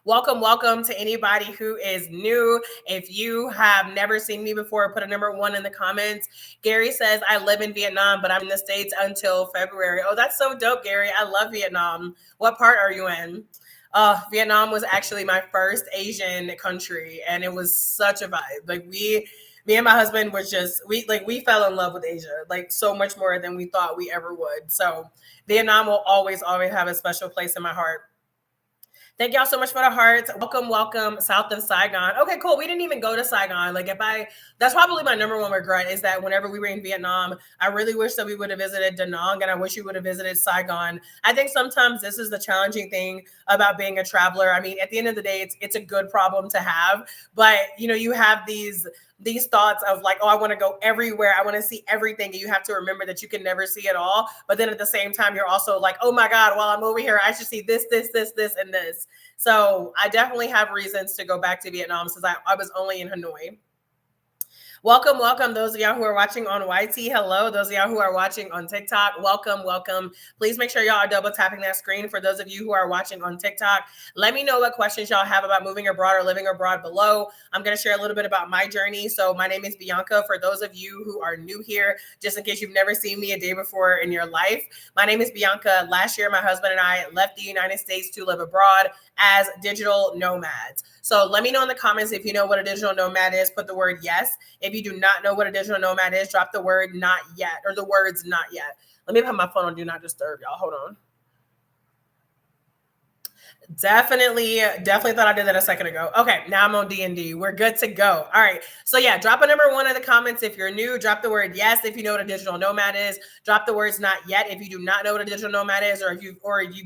Welcome to anybody who is new. If you have never seen me before, put a number 1 in the comments. Gary says, I live in Vietnam, but I'm in the States until February. Oh, that's so dope, Gary. I love Vietnam. What part are you in? Vietnam was actually my first Asian country, and it was such a vibe. Me and my husband was just we fell in love with Asia, like so much more than we thought we ever would. So Vietnam will always have a special place in my heart. Thank y'all so much for the hearts. Welcome, south of Saigon. Okay, cool. We didn't even go to Saigon. That's probably my number one regret is that whenever we were in Vietnam, I really wish that we would have visited Da Nang and I wish we would have visited Saigon. I think sometimes this is the challenging thing about being a traveler. I mean, at the end of the day, it's a good problem to have, but you have these thoughts of like, oh, I want to go everywhere. I want to see everything. And you have to remember that you can never see it all. But then at the same time, you're also like, oh my God, while I'm over here, I should see this, and this. So I definitely have reasons to go back to Vietnam since I was only in Hanoi. Welcome. Those of y'all who are watching on YT, hello. Those of y'all who are watching on TikTok, welcome. Please make sure y'all are double tapping that screen. For those of you who are watching on TikTok, let me know what questions y'all have about moving abroad or living abroad below. I'm going to share a little bit about my journey. So my name is Bianca. For those of you who are new here, just in case you've never seen me a day before in your life, my name is Bianca. Last year, my husband and I left the United States to live abroad as digital nomads. So let me know in the comments if you know what a digital nomad is. Put the word yes. If you do not know what a digital nomad is, drop the word not yet or the words not yet. Let me put my phone on do not disturb, y'all. Hold on. Definitely thought I did that a second ago. Okay, now I'm on D&D. We're good to go. All right. So yeah, drop a number 1 in the comments if you're new. Drop the word yes if you know what a digital nomad is. Drop the words not yet if you do not know what a digital nomad is, or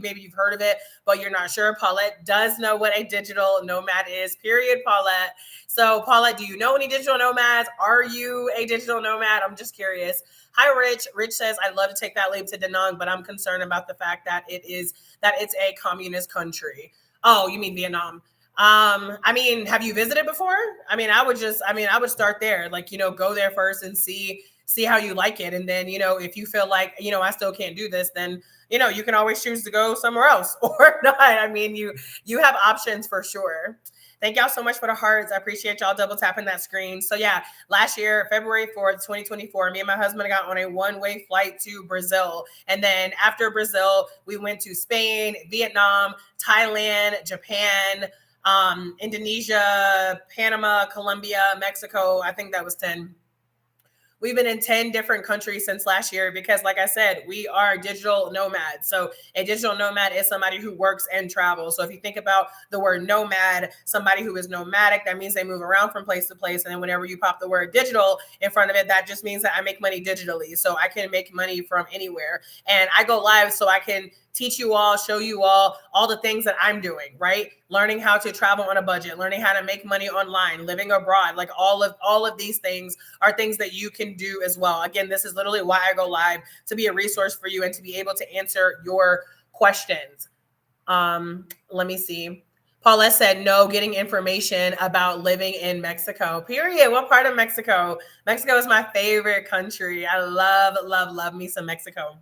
maybe you've heard of it, but you're not sure. Paulette does know what a digital nomad is. Period, Paulette. So Paulette, do you know any digital nomads? Are you a digital nomad? I'm just curious. Hi, Rich. Rich says, I'd love to take that leap to Da Nang, but I'm concerned about the fact that it's a communist country. Oh, you mean Vietnam? I mean, have you visited before? I would start there. Go there first and see how you like it. And then, if you feel like, I still can't do this, then, you can always choose to go somewhere else or not. I mean, you have options for sure. Thank y'all so much for the hearts. I appreciate y'all double tapping that screen. So yeah, last year, February 4th, 2024, me and my husband got on a one-way flight to Brazil. And then after Brazil, we went to Spain, Vietnam, Thailand, Japan, Indonesia, Panama, Colombia, Mexico. I think that was 10. We've been in 10 different countries since last year because, like I said, we are digital nomads. So a digital nomad is somebody who works and travels. So if you think about the word nomad, somebody who is nomadic, that means they move around from place to place. And then whenever you pop the word digital in front of it, that just means that I make money digitally. So I can make money from anywhere. And I go live so I can teach you all, show you all the things that I'm doing, right? Learning how to travel on a budget, learning how to make money online, living abroad, like all of these things are things that you can do as well. Again, this is literally why I go live, to be a resource for you and to be able to answer your questions. Let me see. Paulette said, no, getting information about living in Mexico, period. What part of Mexico? Mexico is my favorite country. I love me some Mexico.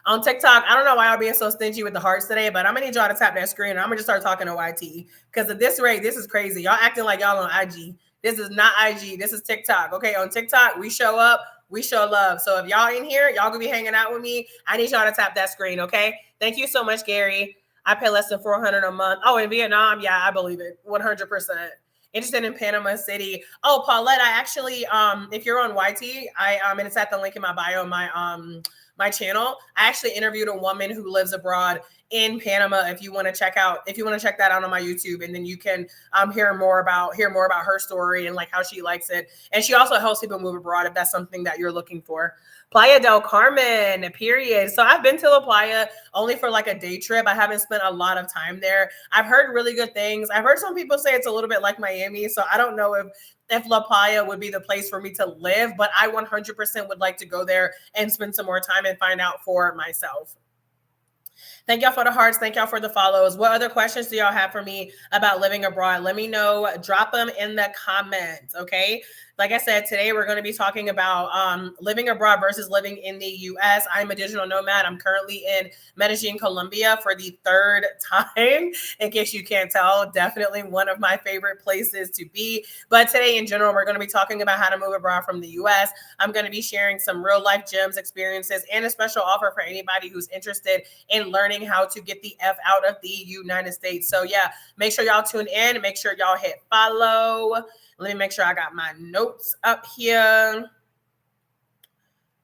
On TikTok, I don't know why I'm being so stingy with the hearts today, but I'm gonna need y'all to tap that screen and I'm gonna just start talking to YT. Because at this rate, this is crazy. Y'all acting like y'all on IG. This is not IG. This is TikTok. Okay, on TikTok, we show up, we show love. So if y'all in here, y'all gonna be hanging out with me. I need y'all to tap that screen, okay? Thank you so much, Gary. I pay less than $400 a month. Oh, in Vietnam, yeah, I believe it, 100%. Interested in Panama City. Oh, Paulette, I actually, if you're on YT, and it's at the link in my bio, my channel. I actually interviewed a woman who lives abroad in Panama. If you want to check that out on my YouTube, and then you can hear more about her story and like how she likes it. And she also helps people move abroad if that's something that you're looking for. Playa del Carmen, period. So I've been to La Playa only for like a day trip. I haven't spent a lot of time there. I've heard really good things. I've heard some people say it's a little bit like Miami. So I don't know if La Playa would be the place for me to live, but I 100% would like to go there and spend some more time and find out for myself. Thank y'all for the hearts. Thank y'all for the follows. What other questions do y'all have for me about living abroad? Let me know. Drop them in the comments. Okay. Like I said, today we're going to be talking about living abroad versus living in the US. I'm a digital nomad. I'm currently in Medellin, Colombia for the third time. In case you can't tell, definitely one of my favorite places to be. But today in general, we're going to be talking about how to move abroad from the US. I'm going to be sharing some real life gems, experiences, and a special offer for anybody who's interested in learning how to get the F out of the United States. So yeah, make sure y'all tune in. Make sure y'all hit follow. Let me make sure I got my notes up here.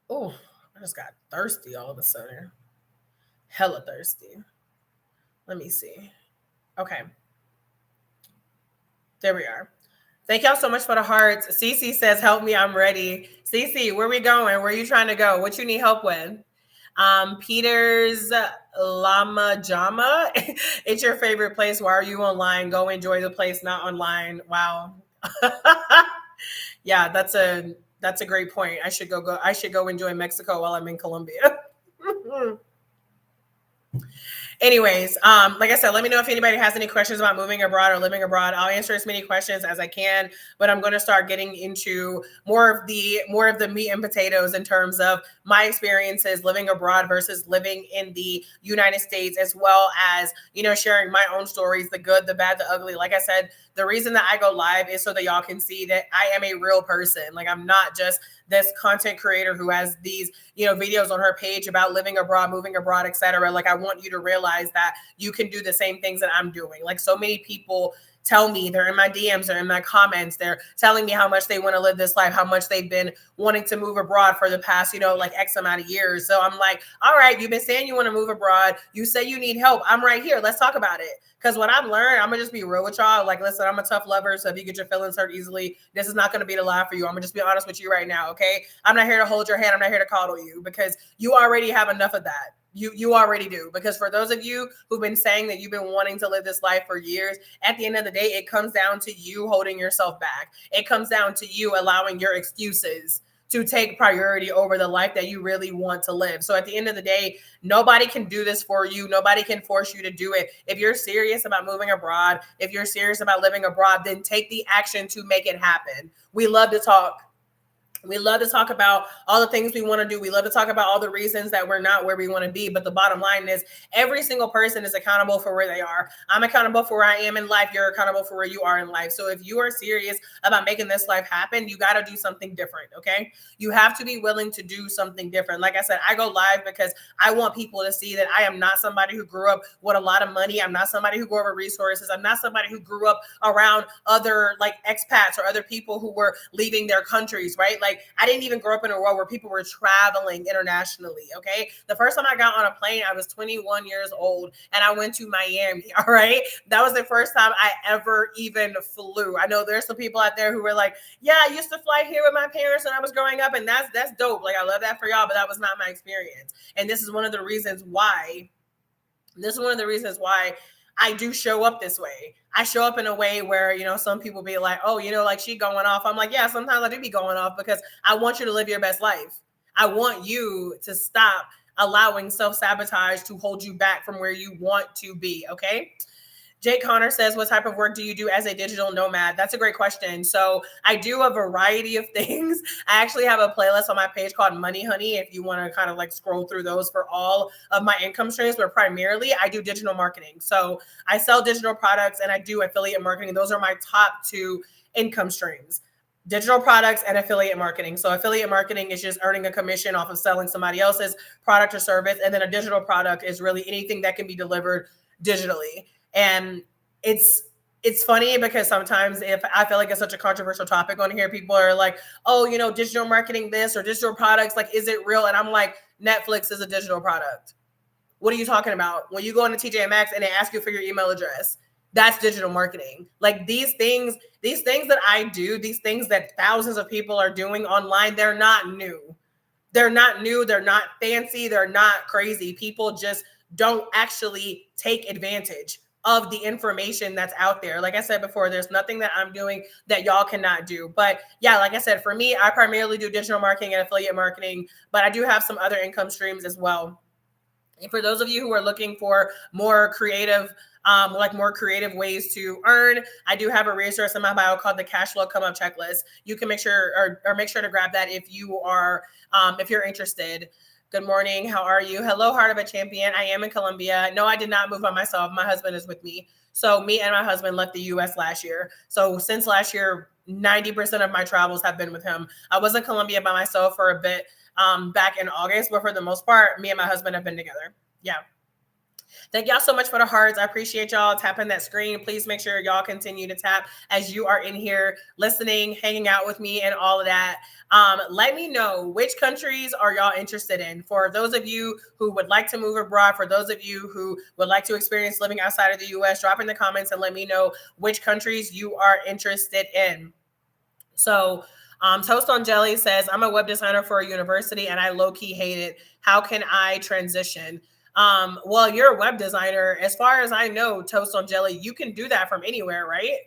Oh, I just got thirsty all of a sudden. Hella thirsty. Let me see. Okay. There we are. Thank y'all so much for the hearts. Cece says, help me, I'm ready. Cece, where we going? Where are you trying to go? What you need help with? Peter's Lama Jama. It's your favorite place. Why are you online? Go enjoy the place, not online. Wow. Yeah, that's a great point. I should go enjoy Mexico while I'm in Colombia. Anyways, like I said, let me know if anybody has any questions about moving abroad or living abroad. I'll answer as many questions as I can, but I'm going to start getting into more of the meat and potatoes in terms of my experiences living abroad versus living in the United States, as well as, sharing my own stories, the good, the bad, the ugly. Like I said, the reason that I go live is so that y'all can see that I am a real person. Like, I'm not just this content creator who has these, videos on her page about living abroad, moving abroad, etc. Like, I want you to realize that you can do the same things that I'm doing. Like, so many people tell me, they're in my DMs, they're in my comments, they're telling me how much they want to live this life, how much they've been wanting to move abroad for the past, like X amount of years. So I'm like, all right, you've been saying you want to move abroad. You say you need help. I'm right here. Let's talk about it. Because what I've learned, I'm going to just be real with y'all. Like, listen, I'm a tough lover. So if you get your feelings hurt easily, this is not going to be the lie for you. I'm going to just be honest with you right now. Okay. I'm not here to hold your hand. I'm not here to coddle you, because you already have enough of that. You already do. Because for those of you who've been saying that you've been wanting to live this life for years, at the end of the day, it comes down to you holding yourself back. It comes down to you allowing your excuses to take priority over the life that you really want to live. So at the end of the day, nobody can do this for you. Nobody can force you to do it. If you're serious about moving abroad, if you're serious about living abroad, then take the action to make it happen. We love to talk. We love to talk about all the things we want to do. We love to talk about all the reasons that we're not where we want to be. But the bottom line is, every single person is accountable for where they are. I'm accountable for where I am in life. You're accountable for where you are in life. So if you are serious about making this life happen, you got to do something different. Okay. You have to be willing to do something different. Like I said, I go live because I want people to see that I am not somebody who grew up with a lot of money. I'm not somebody who grew up with resources. I'm not somebody who grew up around other like expats or other people who were leaving their countries, right? Like, I didn't even grow up in a world where people were traveling internationally. Okay. The first time I got on a plane, I was 21 years old and I went to Miami. All right. That was the first time I ever even flew. I know there's some people out there who were like, yeah, I used to fly here with my parents when I was growing up. And that's dope. Like, I love that for y'all, but that was not my experience. And this is one of the reasons why I do show up this way. I show up in a way where, some people be like, oh, like she going off. I'm like, yeah, sometimes I do be going off because I want you to live your best life. I want you to stop allowing self-sabotage to hold you back from where you want to be. Okay. Jake Connor says, what type of work do you do as a digital nomad? That's a great question. So I do a variety of things. I actually have a playlist on my page called Money Honey, if you want to kind of like scroll through those for all of my income streams, but primarily I do digital marketing. So I sell digital products and I do affiliate marketing. Those are my top two income streams: digital products and affiliate marketing. So affiliate marketing is just earning a commission off of selling somebody else's product or service. And then a digital product is really anything that can be delivered digitally. And it's funny because sometimes if I feel like it's such a controversial topic on here, people are like, oh, digital marketing this or digital products, like, is it real? And I'm like, Netflix is a digital product. What are you talking about? When you go into TJ Maxx and they ask you for your email address, that's digital marketing. Like, these things that I do, these things that thousands of people are doing online, they're not new. They're not new. They're not fancy. They're not crazy. People just don't actually take advantage of the information that's out there. Like I said before, there's nothing that I'm doing that y'all cannot do. But yeah, like I said, for me, I primarily do digital marketing and affiliate marketing, but I do have some other income streams as well. And for those of you who are looking for more creative, more creative ways to earn, I do have a resource in my bio called the Cash Flow Come Up Checklist. You can make sure or make sure to grab that if you are if you're interested. Good morning. How are you? Hello, Heart of a Champion. I am in Colombia. No, I did not move by myself. My husband is with me. So me and my husband left the U.S. last year. So since last year, 90% of my travels have been with him. I was in Colombia by myself for a bit back in August, but for the most part, me and my husband have been together. Yeah. Thank y'all so much for the hearts. I appreciate y'all tapping that screen. Please make sure y'all continue to tap as you are in here listening, hanging out with me and all of that. Let me know which countries are y'all interested in. For those of you who would like to move abroad, for those of you who would like to experience living outside of the US, drop in the comments and let me know which countries you are interested in. So Toast on Jelly says, I'm a web designer for a university and I low-key hate it. How can I transition? Well, you're a web designer. As far as I know, Toast on Jelly, you can do that from anywhere, right?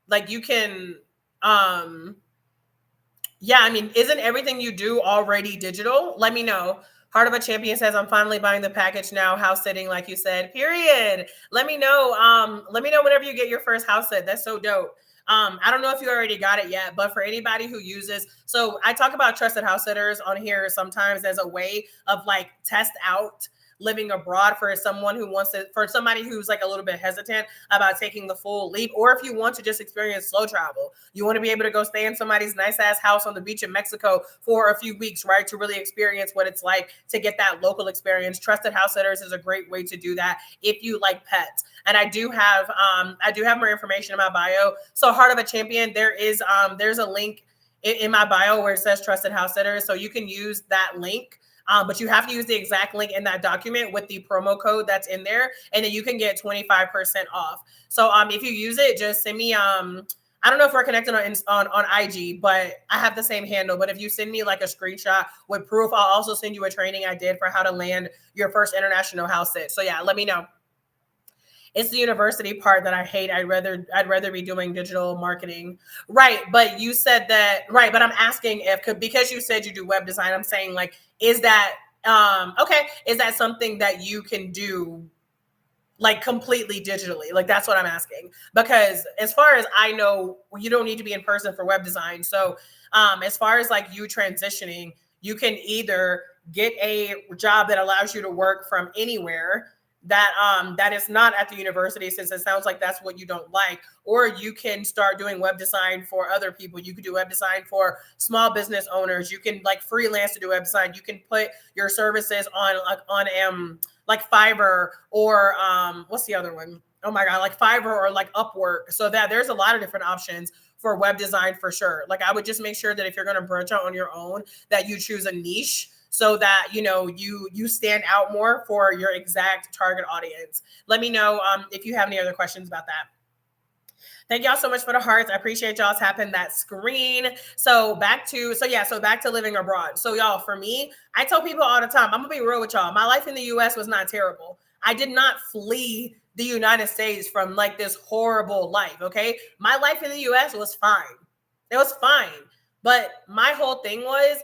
Like you can, yeah, I mean, isn't everything you do already digital? Let me know. Heart of a Champion says, I'm finally buying the package now. House sitting, like you said, period. Let me know. Let me know whenever you get your first house sit. That's so dope. I don't know if you already got it yet, but for anybody who uses, so I talk about trusted house sitters on here sometimes as a way of like test out living abroad for someone who wants to, for somebody who's like a little bit hesitant about taking the full leap, or if you want to just experience slow travel, you want to be able to go stay in somebody's nice ass house on the beach in Mexico for a few weeks, right? To really experience what it's like to get that local experience. Trusted house sitters is a great way to do that if you like pets. And I do have more information in my bio. So Heart of a Champion, there's a link in my bio where it says trusted house sitters. So you can use that link. But you have to use the exact link in that document with the promo code that's in there, and then you can get 25% off. So if you use it, just send me I don't know if we're connected on IG, but I have the same handle. But if you send me like a screenshot with proof, I'll also send you a training I did for how to land your first international house sit. So yeah, let me know. It's the university part that I hate. I'd rather be doing digital marketing. Right. But you said that, right. But I'm asking because you said you do web design, I'm saying like, is that, okay. Is that something that you can do like completely digitally? Like, that's what I'm asking, because as far as I know, you don't need to be in person for web design. So, as far as like you transitioning, you can either get a job that allows you to work from anywhere that is not at the university, since it sounds like that's what you don't like, or you can start doing web design for other people. You can do web design for small business owners. You can like freelance to do web design. You can put your services on like Fiverr or what's the other one? Oh my God, like Fiverr or like Upwork. So that there's a lot of different options for web design for sure. Like I would just make sure that if you're going to branch out on your own, that you choose a niche so that, you know, you stand out more for your exact target audience. Let me know if you have any other questions about that. Thank y'all so much for the hearts. I appreciate y'all tapping that screen. So back to living abroad. So y'all, for me, I tell people all the time, I'm gonna be real with y'all. My life in the US was not terrible. I did not flee the United States from like this horrible life. Okay. My life in the US was fine. It was fine. But my whole thing was,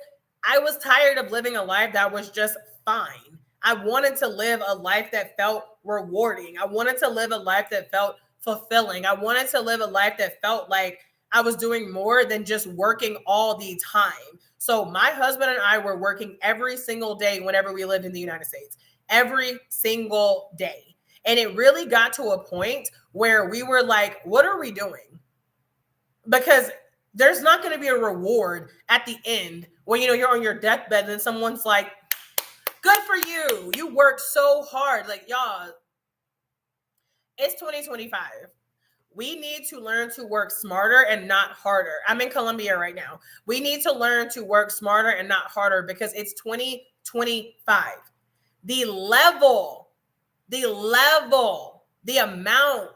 I was tired of living a life that was just fine. I wanted to live a life that felt rewarding. I wanted to live a life that felt fulfilling. I wanted to live a life that felt like I was doing more than just working all the time. So my husband and I were working every single day whenever we lived in the United States, every single day. And it really got to a point where we were like, what are we doing? Because there's not going to be a reward at the end when, you know, you're on your deathbed and someone's like, good for you. You worked so hard. Like, y'all, it's 2025. We need to learn to work smarter and not harder. I'm in Colombia right now. We need to learn to work smarter and not harder because it's 2025. The level, the amount,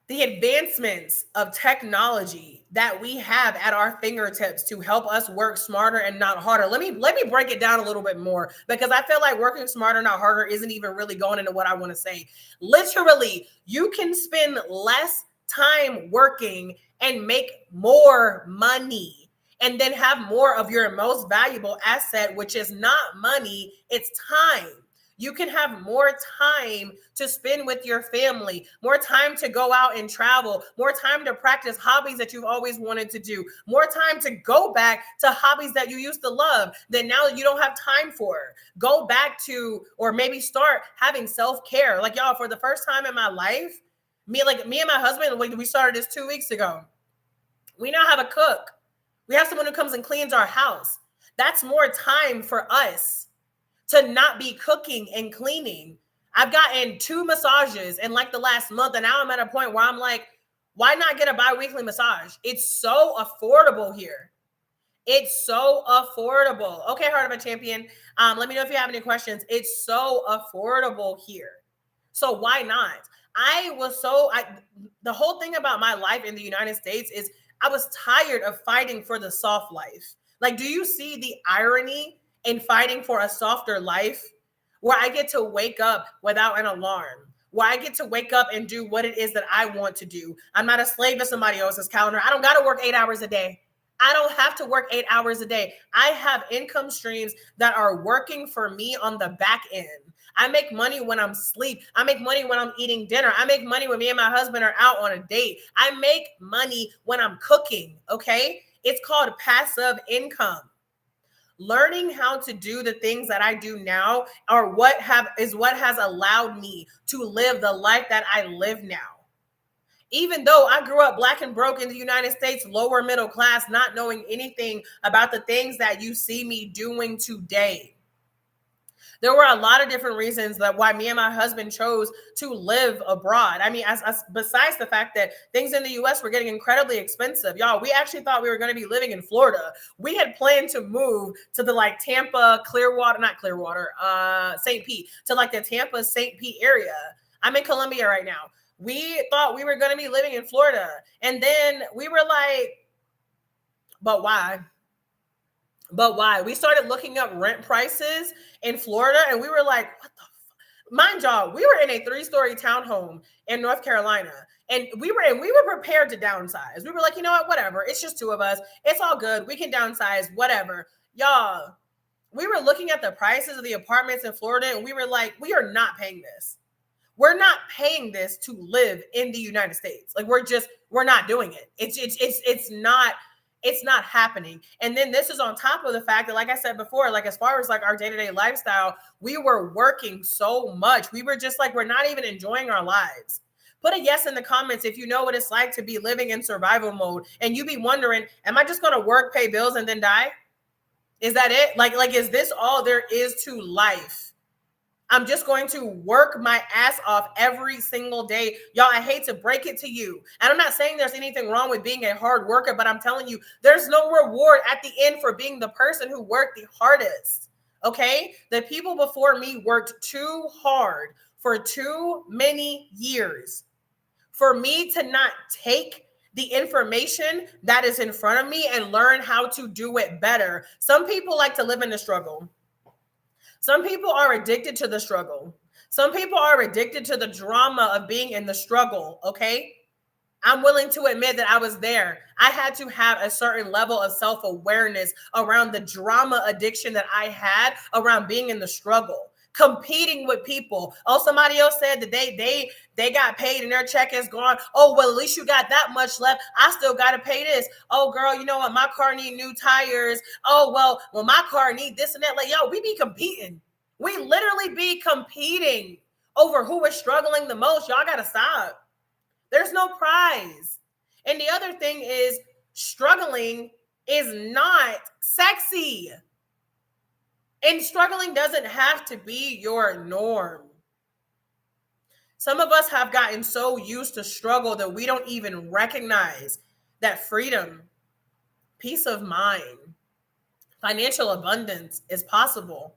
the advancements of technology that we have at our fingertips to help us work smarter and not harder. Let me break it down a little bit more, because I feel like working smarter, not harder isn't even really going into what I want to say. Literally, you can spend less time working and make more money. and then have more of your most valuable asset, which is not money, it's time. You can have more time to spend with your family, more time to go out and travel, more time to practice hobbies that you've always wanted to do, more time to go back to hobbies that you used to love that now you don't have time for. Go back to, or maybe start having self-care. Like, y'all, for the first time in my life, me and my husband, we started this 2 weeks ago. We now have a cook. We have someone who comes and cleans our house. That's more time for us to not be cooking and cleaning. I've gotten 2 massages in like the last month, and now I'm at a point where I'm like, why not get a bi-weekly massage? It's so affordable here. It's so affordable. Okay, Heart of a Champion. Let me know if you have any questions. It's so affordable here. So why not? The whole thing about my life in the United States is I was tired of fighting for the soft life. Like, do you see the irony in fighting for a softer life where I get to wake up without an alarm, where I get to wake up and do what it is that I want to do? I'm not a slave to somebody else's calendar. I don't got to work 8 hours a day. I don't have to work 8 hours a day. I have income streams that are working for me on the back end. I make money when I'm asleep. I make money when I'm eating dinner. I make money when me and my husband are out on a date. I make money when I'm cooking, okay? It's called passive income. Learning how to do the things that I do now is what has allowed me to live the life that I live now. Even though I grew up black and broke in the United States, lower middle class, not knowing anything about the things that you see me doing today. There were a lot of different reasons that why me and my husband chose to live abroad. I mean, as besides the fact that things in the U.S. were getting incredibly expensive, y'all, we actually thought we were going to be living in Florida. We had planned to move to the like Tampa, St. Pete, to like the Tampa, St. Pete area. I'm in Colombia right now. We thought we were going to be living in Florida. And then we were like, but why? But why? We started looking up rent prices in Florida, and we were like, what the fuck? Mind y'all, we were in a 3-story townhome in North Carolina, and we were prepared to downsize. We were like, you know what, whatever. It's just 2 of us. It's all good. We can downsize, whatever. Y'all, we were looking at the prices of the apartments in Florida, and we were like, we are not paying this. We're not paying this to live in the United States. Like, we're not doing it. It's not happening. And then this is on top of the fact that, like I said before, like as far as like our day-to-day lifestyle, we were working so much. We were just like, we're not even enjoying our lives. Put a yes in the comments if you know what it's like to be living in survival mode and you be wondering, am I just going to work, pay bills, and then die? Is that it? Like, is this all there is to life? I'm just going to work my ass off every single day. Y'all, I hate to break it to you. And I'm not saying there's anything wrong with being a hard worker, but I'm telling you, there's no reward at the end for being the person who worked the hardest. Okay? The people before me worked too hard for too many years for me to not take the information that is in front of me and learn how to do it better. Some people like to live in the struggle. Some people are addicted to the struggle. Some people are addicted to the drama of being in the struggle, okay? I'm willing to admit that I was there. I had to have a certain level of self-awareness around the drama addiction that I had around being in the struggle, competing with people. Oh, somebody else said that they got paid and their check is gone. Oh, well, at least you got that much left. I still got to pay this. Oh, girl, you know what? My car need new tires. Oh, well, my car need this and that. Like, yo, we be competing. We literally be competing over who is struggling the most. Y'all got to stop. There's no prize. And the other thing is struggling is not sexy. And struggling doesn't have to be your norm. Some of us have gotten so used to struggle that we don't even recognize that freedom, peace of mind, financial abundance is possible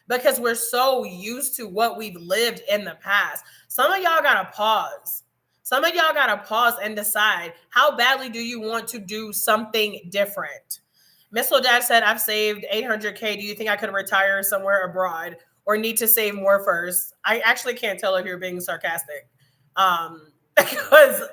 because we're so used to what we've lived in the past. Some of y'all got to pause. Some of y'all got to pause and decide, how badly do you want to do something different? Miss Dad said, I've saved 800K. Do you think I could retire somewhere abroad or need to save more first? I actually can't tell if you're being sarcastic. Because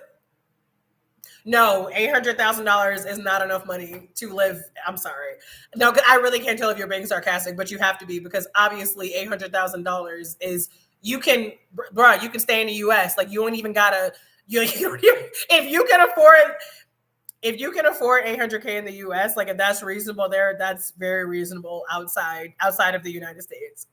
No, $800,000 is not enough money to live. I'm sorry. No, I really can't tell if you're being sarcastic, but you have to be, because obviously $800,000 is, you can, bro, you can stay in the U.S. Like, you don't even gotta. If you can afford, if you can afford 800K in the U.S., like if that's reasonable there, that's very reasonable outside of the United States.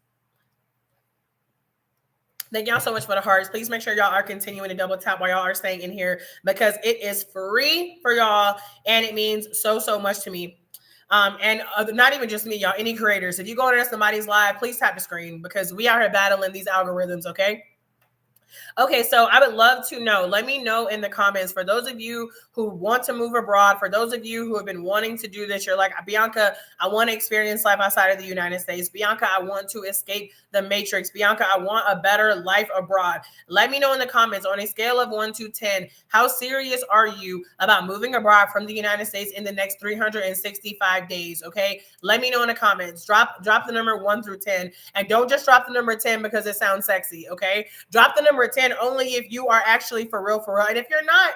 Thank y'all so much for the hearts. Please make sure y'all are continuing to double tap while y'all are staying in here, because it is free for y'all and it means so, so much to me. And not even just me, y'all, any creators. If you go to somebody's live, please tap the screen, because we are here battling these algorithms, okay? Okay, so I would love to know. Let me know in the comments, for those of you who want to move abroad, for those of you who have been wanting to do this, you're like, Bianca, I want to experience life outside of the United States. Bianca, I want to escape the matrix. Bianca, I want a better life abroad. Let me know in the comments, on a scale of 1 to 10, how serious are you about moving abroad from the United States in the next 365 days, okay? Let me know in the comments. Drop the number 1 through 10, and don't just drop the number 10 because it sounds sexy, okay? Drop the number 10 only if you are actually for real. And if you're not,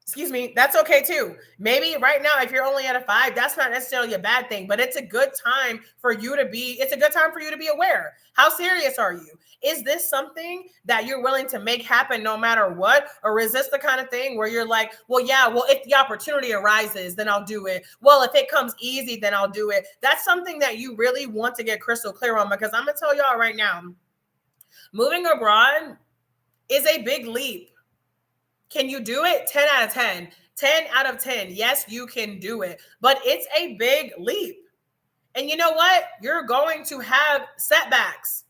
excuse me, that's okay too. Maybe right now, if you're only at a 5, that's not necessarily a bad thing, but it's a good time for you to be aware. How serious are you? Is this something that you're willing to make happen no matter what? Or is this the kind of thing where you're like, well, yeah, well, if the opportunity arises, then I'll do it. Well, if it comes easy, then I'll do it. That's something that you really want to get crystal clear on, because I'm going to tell y'all right now, moving abroad is a big leap. Can you do it? 10 out of 10. 10 out of 10. Yes, you can do it. But it's a big leap. And you know what? You're going to have setbacks.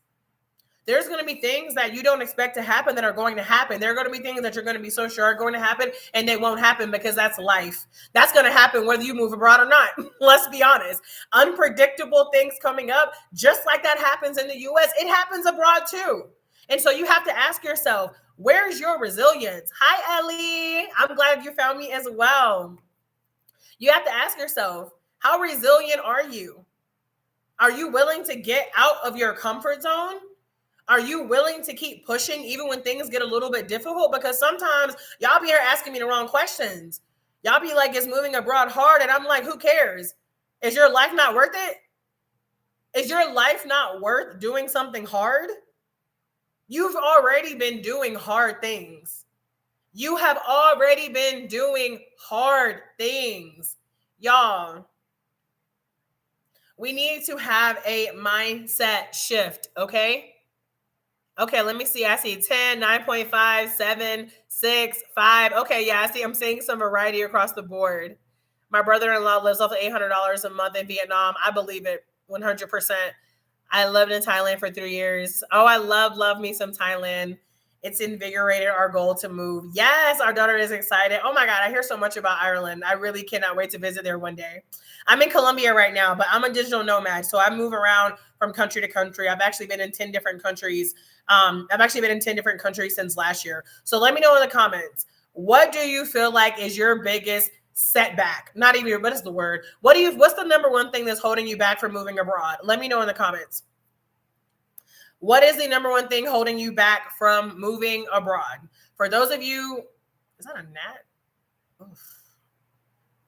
There's going to be things that you don't expect to happen that are going to happen. There are going to be things that you're going to be so sure are going to happen, and they won't happen, because that's life. That's going to happen whether you move abroad or not. Let's be honest. Unpredictable things coming up, just like that happens in the U.S., it happens abroad too. And so you have to ask yourself, where's your resilience? Hi, Ellie. I'm glad you found me as well. You have to ask yourself, how resilient are you? Are you willing to get out of your comfort zone? Are you willing to keep pushing even when things get a little bit difficult? Because sometimes y'all be here asking me the wrong questions. Y'all be like, is moving abroad hard? And I'm like, who cares? Is your life not worth it? Is your life not worth doing something hard? You've already been doing hard things. You have already been doing hard things. Y'all, we need to have a mindset shift, okay? Okay, let me see. I see 10, 9.5, 7, 6, 5. Okay, yeah, I see. I'm seeing some variety across the board. My brother-in-law lives off of $800 a month in Vietnam. I believe it 100%. I lived in Thailand for 3 years. Oh, I love me some Thailand. It's invigorated our goal to move. Yes, our daughter is excited. Oh my God, I hear so much about Ireland. I really cannot wait to visit there one day. I'm in Colombia right now, but I'm a digital nomad. So I move around from country to country. I've actually been in 10 different countries. Since last year. So let me know in the comments, what do you feel like is your biggest setback? Not even, what is the word? What's the number one thing that's holding you back from moving abroad? Let me know in the comments. What is the number one thing holding you back from moving abroad? For those of you, is that a gnat? Oof.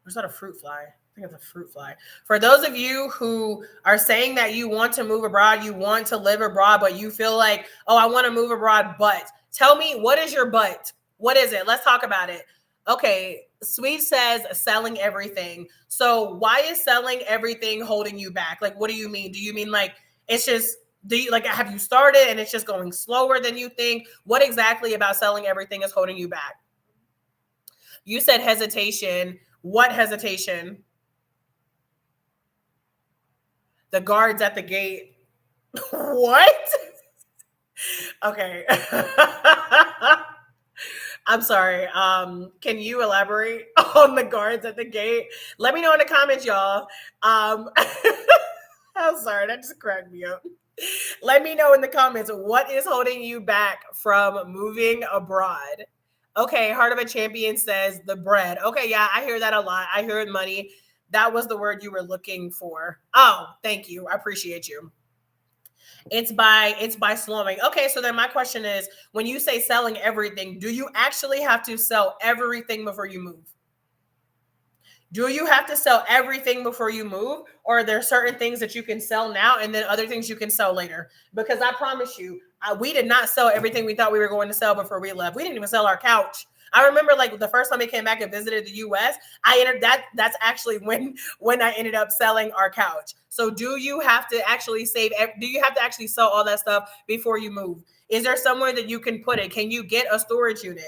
Or is that a fruit fly? I think it's a fruit fly. For those of you who are saying that you want to move abroad, you want to live abroad, but you feel like, oh, I want to move abroad, but tell me, what is your but? What is it? Let's talk about it. Okay, Sweet says selling everything. So why is selling everything holding you back? Like, what do you mean? Do you mean like it's just, have you started and it's just going slower than you think? What exactly about selling everything is holding you back? You said hesitation. What hesitation? The guards at the gate. What? Okay. I'm sorry. Can you elaborate on the guards at the gate? Let me know in the comments, y'all. I'm sorry, that just cracked me up. Let me know in the comments, what is holding you back from moving abroad? Okay, Heart of a Champion says the bread. Okay, yeah, I hear that a lot. I heard money. That was the word you were looking for. Oh, thank you. I appreciate you. It's by slowing. Okay, so then my question is, when you say selling everything, do you actually have to sell everything before you move? Do you have to sell everything before you move? Or are there certain things that you can sell now and then other things you can sell later? Because I promise you, we did not sell everything we thought we were going to sell before we left. We didn't even sell our couch. I remember like the first time we came back and visited the US, I entered that's actually when I ended up selling our couch. So do you have to actually do you have to actually sell all that stuff before you move? Is there somewhere that you can put it? Can you get a storage unit?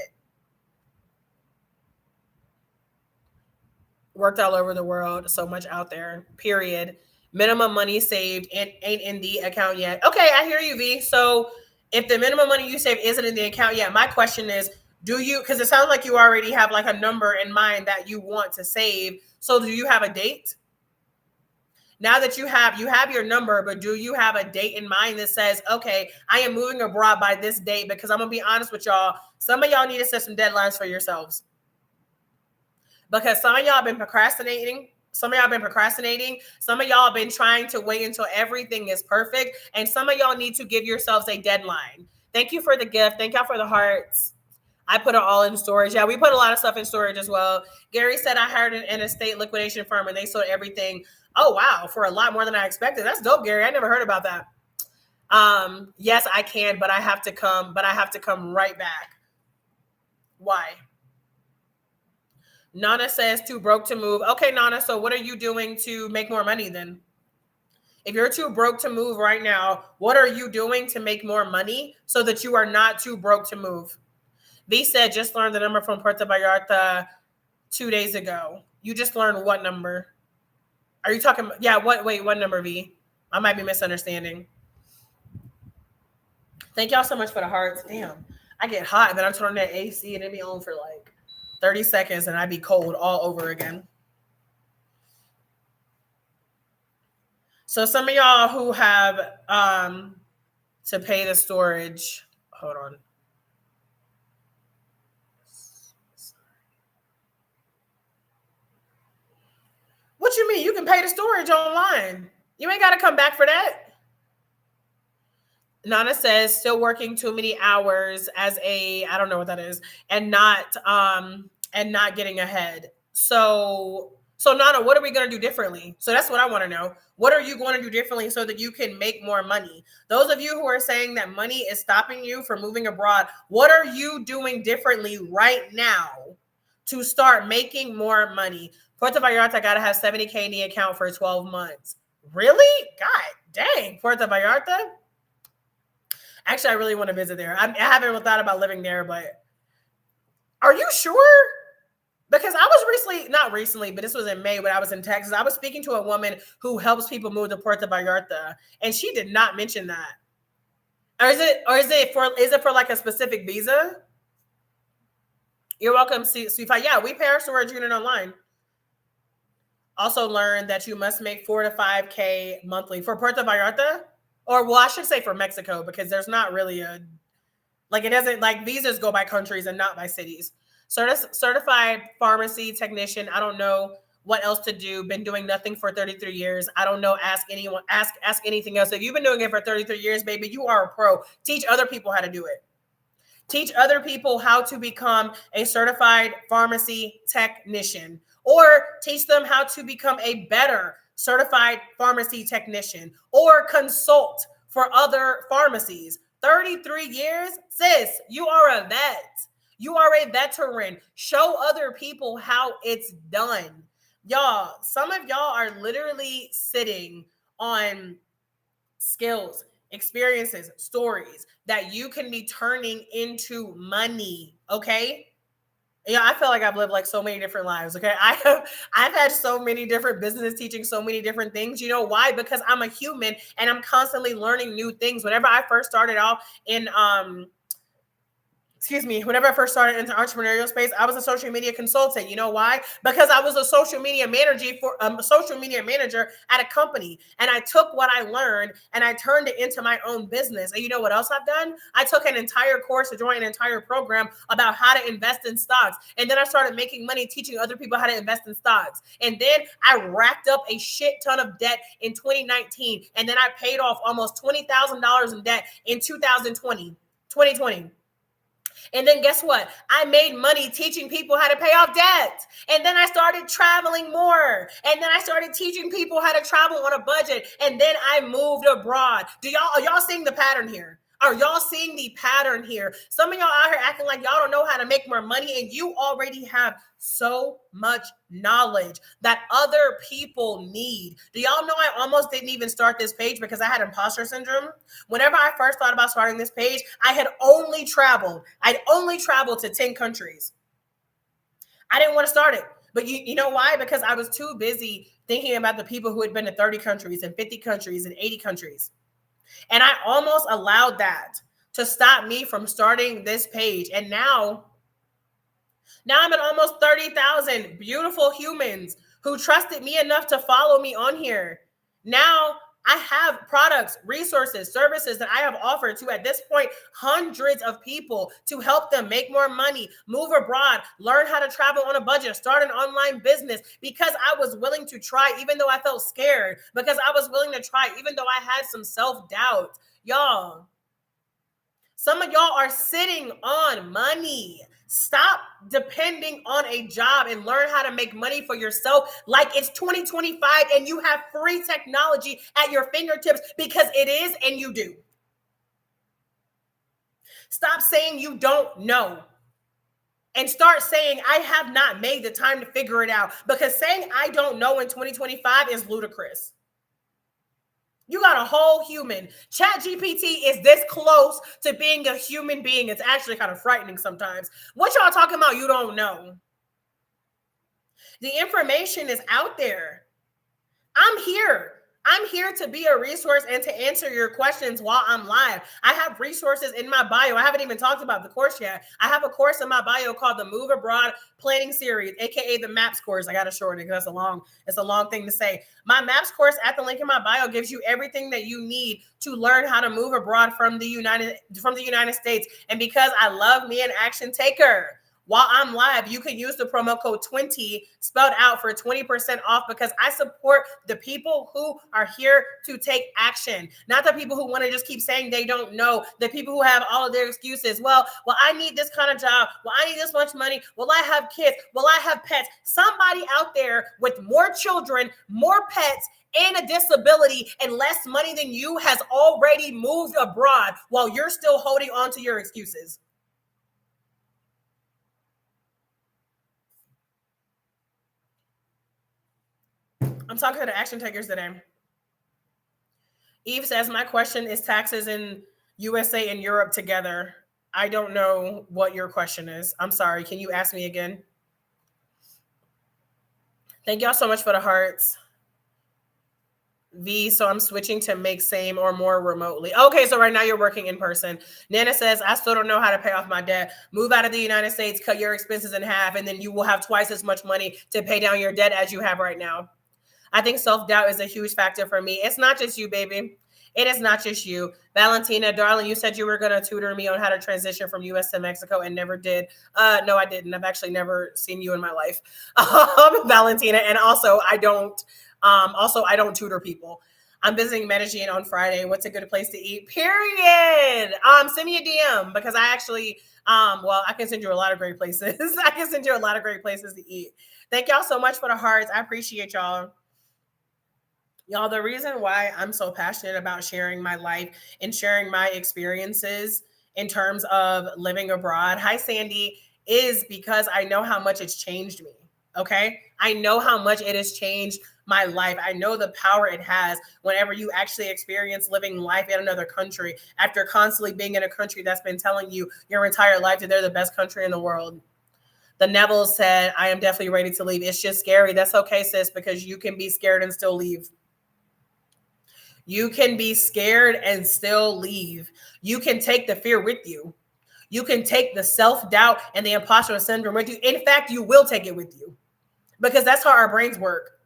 Worked all over the world, so much out there, period. Minimum money saved and ain't in the account yet. Okay, I hear you, V. So if the minimum money you save isn't in the account yet, my question is, do you, because it sounds like you already have like a number in mind that you want to save. So do you have a date? Now that you have your number, but do you have a date in mind that says, okay, I am moving abroad by this date? Because I'm gonna be honest with y'all, some of y'all need to set some deadlines for yourselves. Because some of y'all been procrastinating. Some of y'all been procrastinating. Some of y'all been trying to wait until everything is perfect. And some of y'all need to give yourselves a deadline. Thank you for the gift. Thank y'all for the hearts. I put it all in storage. Yeah, we put a lot of stuff in storage as well. Gary said I hired an estate liquidation firm and they sold everything. Oh, wow. For a lot more than I expected. That's dope, Gary. I never heard about that. Yes, I can, but I have to come right back. Why? Nana says too broke to move. Okay, Nana, so what are you doing to make more money then? If you're too broke to move right now, what are you doing to make more money so that you are not too broke to move? V said, just learned the number from Puerto Vallarta 2 days ago. You just learned what number? Are you talking? Yeah, what number, V? I might be misunderstanding. Thank y'all so much for the hearts. Damn, I get hot and then I turn on that AC and it be on for like 30 seconds and I'd be cold all over again. So some of y'all who have to pay the storage, hold on. What you mean? You can pay the storage online. You ain't got to come back for that. Nana says still working too many hours as I don't know what that is, and not getting ahead. So Nana, what are we going to do differently? So that's what I want to know. What are you going to do differently so that you can make more money? Those of you who are saying that money is stopping you from moving abroad, what are you doing differently right now to start making more money? Puerto Vallarta got to have 70K in the account for 12 months. Really? God dang, Puerto Vallarta? Actually, I really want to visit there. I haven't thought about living there, but are you sure? Because I was not recently, but this was in May when I was in Texas. I was speaking to a woman who helps people move to Puerto Vallarta, and she did not mention that. Or is it for like a specific visa? You're welcome, Sweetie. Yeah, we pay our storage unit online. Also learned that you must make 4 to 5K monthly for Puerto Vallarta. Or, well, I should say for Mexico, because there's not really it doesn't, like, visas go by countries and not by cities. Certified pharmacy technician. I don't know what else to do. Been doing nothing for 33 years. I don't know. Ask anyone. Ask anything else. If you've been doing it for 33 years, baby, you are a pro. Teach other people how to do it. Teach other people how to become a certified pharmacy technician, or teach them how to become a better certified pharmacy technician, or consult for other pharmacies. 33 years, sis, you are a vet. You are a veteran. Show other people how it's done. Y'all, some of y'all are literally sitting on skills, experiences, stories that you can be turning into money. Okay. Yeah, I feel like I've lived like so many different lives. Okay. I've had so many different business, teaching so many different things. You know why? Because I'm a human and I'm constantly learning new things. Whenever I first started off in whenever I first started into entrepreneurial space, I was a social media consultant. You know why? Because I was a social media manager at a company, and I took what I learned and I turned it into my own business. And you know what else I've done? I took an entire course to join an entire program about how to invest in stocks. And then I started making money teaching other people how to invest in stocks. And then I racked up a shit ton of debt in 2019. And then I paid off almost $20,000 in debt in 2020. And then guess what? I made money teaching people how to pay off debt. And then I started traveling more. And then I started teaching people how to travel on a budget. And then I moved abroad. Are y'all seeing the pattern here? Are y'all seeing the pattern here? Some of y'all out here acting like y'all don't know how to make more money, and you already have so much knowledge that other people need. Do y'all know I almost didn't even start this page because I had imposter syndrome? Whenever I first thought about starting this page, I'd only traveled to 10 countries. I didn't want to start it. But you know why? Because I was too busy thinking about the people who had been to 30 countries and 50 countries and 80 countries. And I almost allowed that to stop me from starting this page. And now I'm at almost 30,000 beautiful humans who trusted me enough to follow me on here. Now I have products, resources, services that I have offered to, at this point, hundreds of people to help them make more money, move abroad, learn how to travel on a budget, start an online business, because I was willing to try, even though I felt scared, because I was willing to try, even though I had some self-doubt. Y'all, some of y'all are sitting on money. Stop depending on a job and learn how to make money for yourself like it's 2025 and you have free technology at your fingertips, because it is, and you do. Stop saying you don't know and start saying I have not made the time to figure it out, because saying I don't know in 2025 is ludicrous. You got a whole human. ChatGPT is this close to being a human being. It's actually kind of frightening sometimes. What y'all talking about? You don't know. The information is out there. I'm here. I'm here to be a resource and to answer your questions while I'm live. I have resources in my bio. I haven't even talked about the course yet. I have a course in my bio called the Move Abroad Planning Series, aka the MAPS course. I got to shorten it because it's a long thing to say. My MAPS course at the link in my bio gives you everything that you need to learn how to move abroad from the United States. And because I love me an action taker, while I'm live, you can use the promo code 20 spelled out for 20% off, because I support the people who are here to take action, not the people who want to just keep saying they don't know, the people who have all of their excuses. Well, I need this kind of job. Well, I need this much money. Well, I have kids. Well, I have pets. Somebody out there with more children, more pets, and a disability and less money than you has already moved abroad while you're still holding on to your excuses. I'm talking to the action takers today. Eve says, my question is taxes in USA and Europe together. I don't know what your question is. I'm sorry. Can you ask me again? Thank y'all so much for the hearts. V, so I'm switching to make same or more remotely. Okay, so right now you're working in person. Nana says, I still don't know how to pay off my debt. Move out of the United States, cut your expenses in half, and then you will have twice as much money to pay down your debt as you have right now. I think self-doubt is a huge factor for me. It's not just you, baby. It is not just you. Valentina, darling, you said you were going to tutor me on how to transition from US to Mexico and never did. No, I didn't. I've actually never seen you in my life. Valentina. And also I don't tutor people. I'm visiting Medellin on Friday. What's a good place to eat? Period. Send me a DM, because I actually, I can send you a lot of great places. I can send you a lot of great places to eat. Thank y'all so much for the hearts. I appreciate y'all. Y'all, the reason why I'm so passionate about sharing my life and sharing my experiences in terms of living abroad, hi Sandy, is because I know how much it's changed me. Okay. I know how much it has changed my life. I know the power it has whenever you actually experience living life in another country after constantly being in a country that's been telling you your entire life that they're the best country in the world. The Neville said, I am definitely ready to leave. It's just scary. That's okay, sis, because you can be scared and still leave. You can be scared and still leave. You can take the fear with you. You can take the self-doubt and the imposter syndrome with you. In fact, you will take it with you, because that's how our brains work.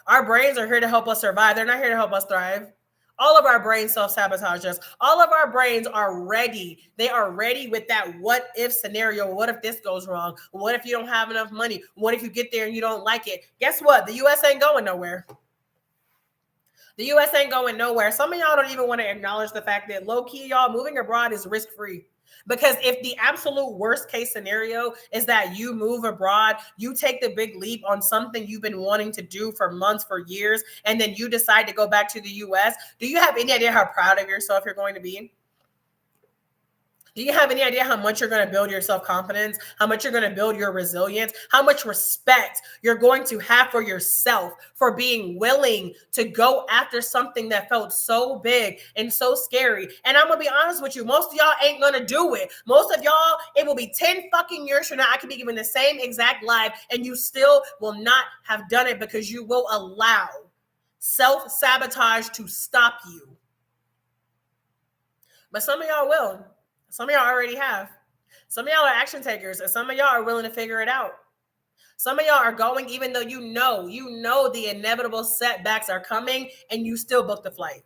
Our brains are here to help us survive. They're not here to help us thrive. All of our brains self-sabotage us. All of our brains are ready. They are ready with that what if scenario. What if this goes wrong? What if you don't have enough money? What if you get there and you don't like it? Guess what? The U.S. ain't going nowhere. The U.S. ain't going nowhere. Some of y'all don't even want to acknowledge the fact that low-key, y'all, moving abroad is risk-free. Because if the absolute worst case scenario is that you move abroad, you take the big leap on something you've been wanting to do for months, for years, and then you decide to go back to the US, do you have any idea how proud of yourself you're going to be? Do you have any idea how much you're going to build your self-confidence, how much you're going to build your resilience, how much respect you're going to have for yourself for being willing to go after something that felt so big and so scary? And I'm going to be honest with you, most of y'all ain't going to do it. Most of y'all, it will be 10 fucking years from now, I could be given the same exact life and you still will not have done it because you will allow self-sabotage to stop you. But some of y'all will. Some of y'all already have. Some of y'all are action takers, and some of y'all are willing to figure it out. Some of y'all are going, even though you know the inevitable setbacks are coming, and you still book the flight.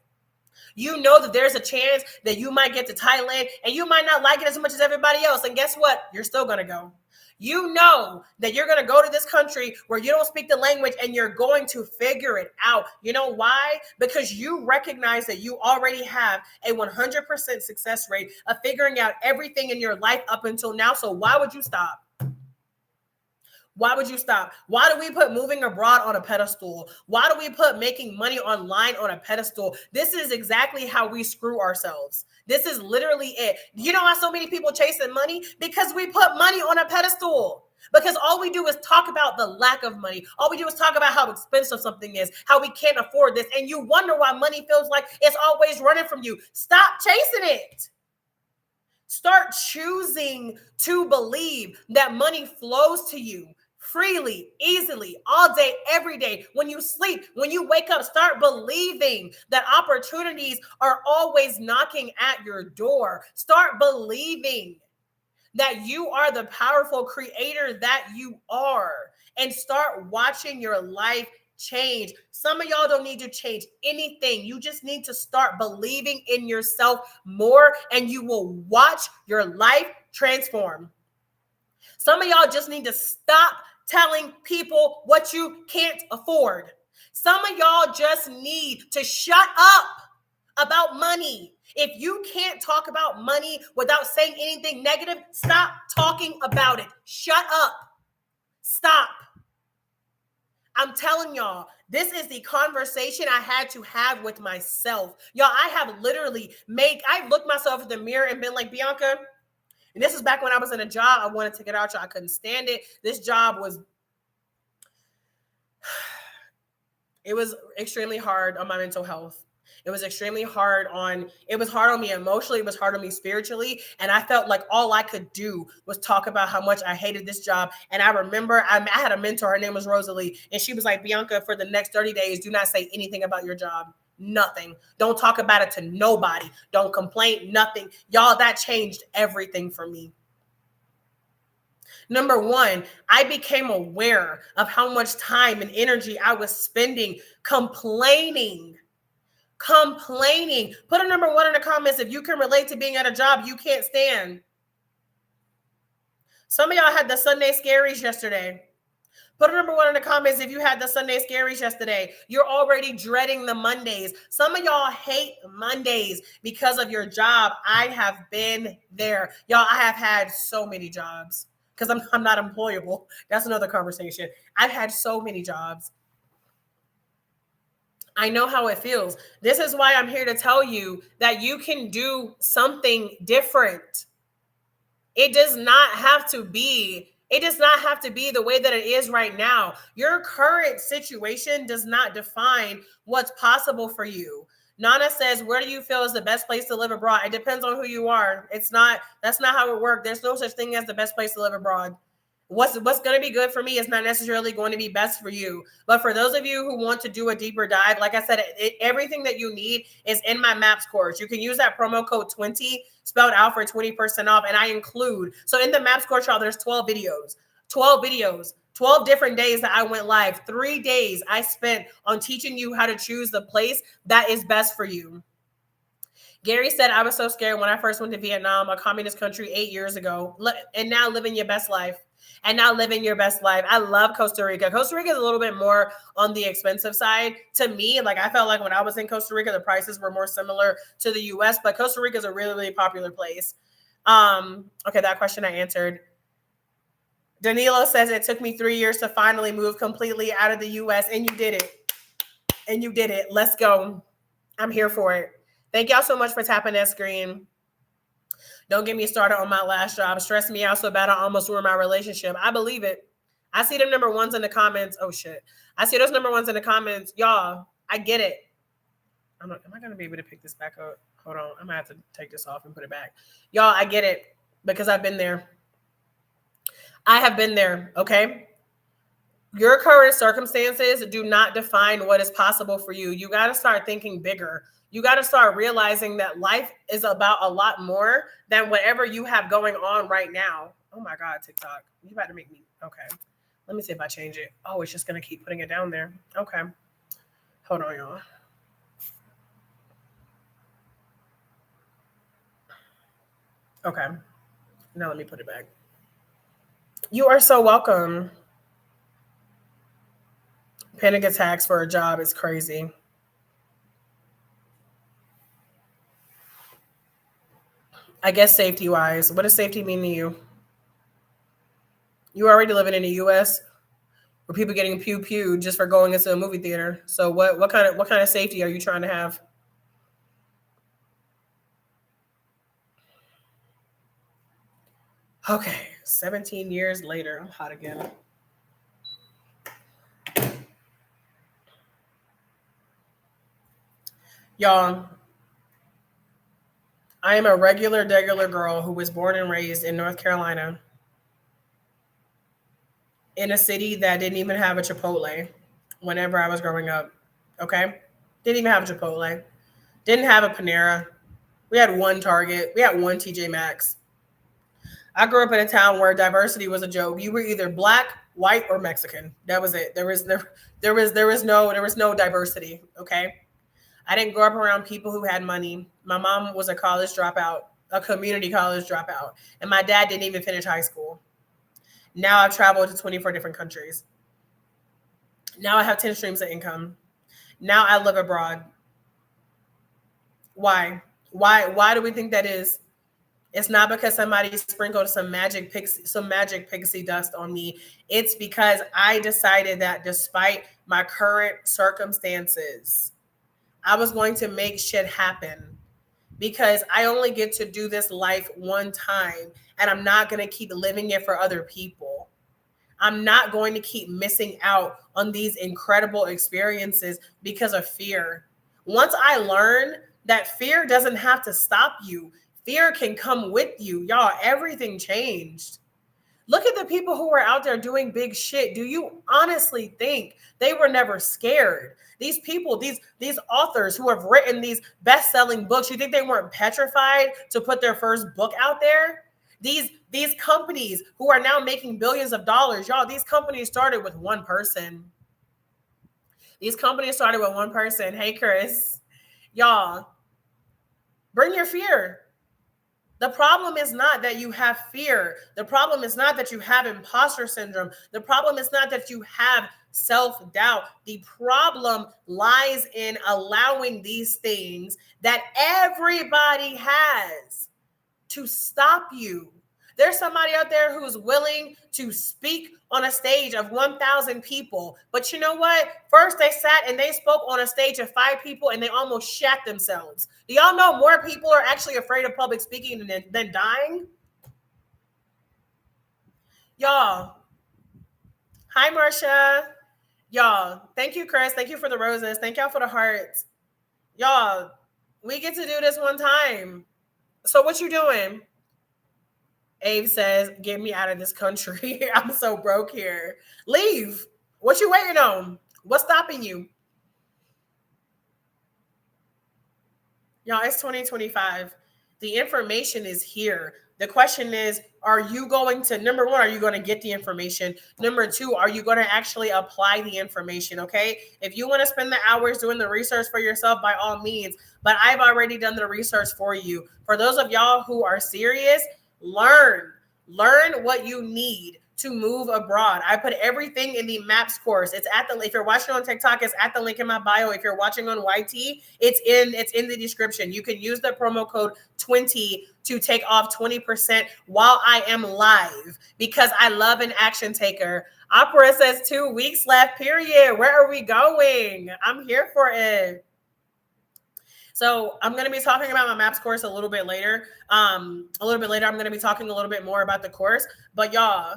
You know that there's a chance that you might get to Thailand, and you might not like it as much as everybody else. And guess what? You're still going to go. You know that you're going to go to this country where you don't speak the language and you're going to figure it out. You know why? Because you recognize that you already have a 100% success rate of figuring out everything in your life up until now. So why would you stop? Why would you stop? Why do we put moving abroad on a pedestal? Why do we put making money online on a pedestal? This is exactly how we screw ourselves. This is literally it. You know why so many people chasing money? Because we put money on a pedestal. Because all we do is talk about the lack of money. All we do is talk about how expensive something is, how we can't afford this. And you wonder why money feels like it's always running from you. Stop chasing it. Start choosing to believe that money flows to you freely, easily, all day, every day. When you sleep, when you wake up, start believing that opportunities are always knocking at your door. Start believing that you are the powerful creator that you are, and start watching your life change. Some of y'all don't need to change anything. You just need to start believing in yourself more, and you will watch your life transform. Some of y'all just need to stop telling people what you can't afford. Some of y'all just need to shut up about money. If you can't talk about money without saying anything negative, stop talking about it. Shut up. Stop. I'm telling y'all, this is the conversation I had to have with myself. Y'all, I have literally I've looked myself in the mirror and been like, Bianca, and this is back when I was in a job. I wanted to get out, y'all. I couldn't stand it. This job was, it was extremely hard on my mental health. It was extremely hard on me emotionally. It was hard on me spiritually. And I felt like all I could do was talk about how much I hated this job. And I remember I had a mentor. Her name was Rosalie. And she was like, Bianca, for the next 30 days, do not say anything about your job. Nothing. Don't talk about it to nobody. Don't complain. Nothing. Y'all, that changed everything for me. Number one, I became aware of how much time and energy I was spending complaining. Put a number one in the comments if you can relate to being at a job you can't stand. Some of y'all had the Sunday scaries yesterday. Put a number one in the comments if you had the Sunday scaries yesterday. You're already dreading the Mondays. Some of y'all hate Mondays because of your job. I have been there. Y'all, I have had so many jobs because I'm not employable. That's another conversation. I've had so many jobs. I know how it feels. This is why I'm here to tell you that you can do something different. It does not have to be the way that it is right now. Your current situation does not define what's possible for you. Nana says, where do you feel is the best place to live abroad? It depends on who you are. That's not how it works. There's no such thing as the best place to live abroad. What's going to be good for me is not necessarily going to be best for you. But for those of you who want to do a deeper dive, like I said, everything that you need is in my MAPS course. You can use that promo code 20 spelled out for 20% off. And I include, so in the MAPS course, y'all, there's 12 videos, 12 different days that I went live. 3 days I spent on teaching you how to choose the place that is best for you. Gary said, I was so scared when I first went to Vietnam, a communist country 8 years ago, and now living your best life. I love Costa Rica. Costa Rica is a little bit more on the expensive side to me. Like, I felt like when I was in Costa Rica, the prices were more similar to the US, but Costa Rica is a really, really popular place. Okay, that question I answered. Danilo says it took me 3 years to finally move completely out of the US, and you did it. And you did it. Let's go. I'm here for it. Thank y'all so much for tapping that screen. Don't get me started on my last job. Stressed me out so bad I almost ruined my relationship. I believe it. I see them number ones in the comments. Oh shit. I see those number ones in the comments. Y'all, I get it. Am I gonna be able to pick this back up? Hold on. I'm gonna have to take this off and put it back. Y'all, I get it because I've been there. I have been there, okay? Your current circumstances do not define what is possible for you. You got to start thinking bigger. You got to start realizing that life is about a lot more than whatever you have going on right now. Oh my God, TikTok. You about to make me, okay. Let me see if I change it. Oh, it's just going to keep putting it down there. Okay. Hold on, y'all. Okay. Now let me put it back. You are so welcome. Panic attacks for a job is crazy. I guess safety-wise, what does safety mean to you? You're already living in the U.S. where people getting pew just for going into a movie theater. So what kind of safety are you trying to have? Okay, 17 years later, I'm hot again. Y'all, I am a regular girl who was born and raised in North Carolina in a city that didn't even have a Chipotle whenever I was growing up, okay? Didn't even have a Chipotle. Didn't have a Panera. We had one Target. We had one TJ Maxx. I grew up in a town where diversity was a joke. You were either black, white, or Mexican. That was it. There was no diversity, okay? I didn't grow up around people who had money. My mom was a college dropout, a community college dropout, and my dad didn't even finish high school. Now I've traveled to 24 different countries. Now I have 10 streams of income. Now I live abroad. Why? Why do we think that is? It's not because somebody sprinkled some magic pixie dust on me. It's because I decided that despite my current circumstances, I was going to make shit happen because I only get to do this life one time and I'm not going to keep living it for other people. I'm not going to keep missing out on these incredible experiences because of fear. Once I learned that fear doesn't have to stop you, fear can come with you. Y'all, everything changed. Look at the people who are out there doing big shit. Do you honestly think they were never scared? These people, these authors who have written these best-selling books, you think they weren't petrified to put their first book out there? These companies who are now making billions of dollars, y'all, these companies started with one person. These companies started with one person. Hey, Chris. Y'all, bring your fear. The problem is not that you have fear. The problem is not that you have imposter syndrome. The problem is not that you have self-doubt. The problem lies in allowing these things that everybody has to stop you. There's somebody out there who's willing to speak on a stage of 1,000 people. But you know what? First, they sat and they spoke on a stage of 5 people and they almost shat themselves. Do y'all know more people are actually afraid of public speaking than dying? Y'all. Hi, Marsha. Y'all. Thank you, Chris. Thank you for the roses. Thank y'all for the hearts. Y'all, we get to do this one time. So what you doing? Abe says, get me out of this country. I'm so broke here. Leave. What you waiting on? What's stopping you? Y'all, it's 2025. The information is here. The question is, are you going to, number one, are you going to get the information? Number two, are you going to actually apply the information, okay? If you want to spend the hours doing the research for yourself, by all means, but I've already done the research for you. For those of y'all who are serious, learn. Learn what you need to move abroad. I put everything in the MAPS course. It's at the, if you're watching on TikTok, it's at the link in my bio. If you're watching on YT, it's in the description. You can use the promo code 20 to take off 20% while I am live, because I love an action taker. Opera says 2 weeks left, period. Where are we going? I'm here for it. So I'm going to be talking about my MAPS course a little bit later. I'm going to be talking a little bit more about the course. But y'all,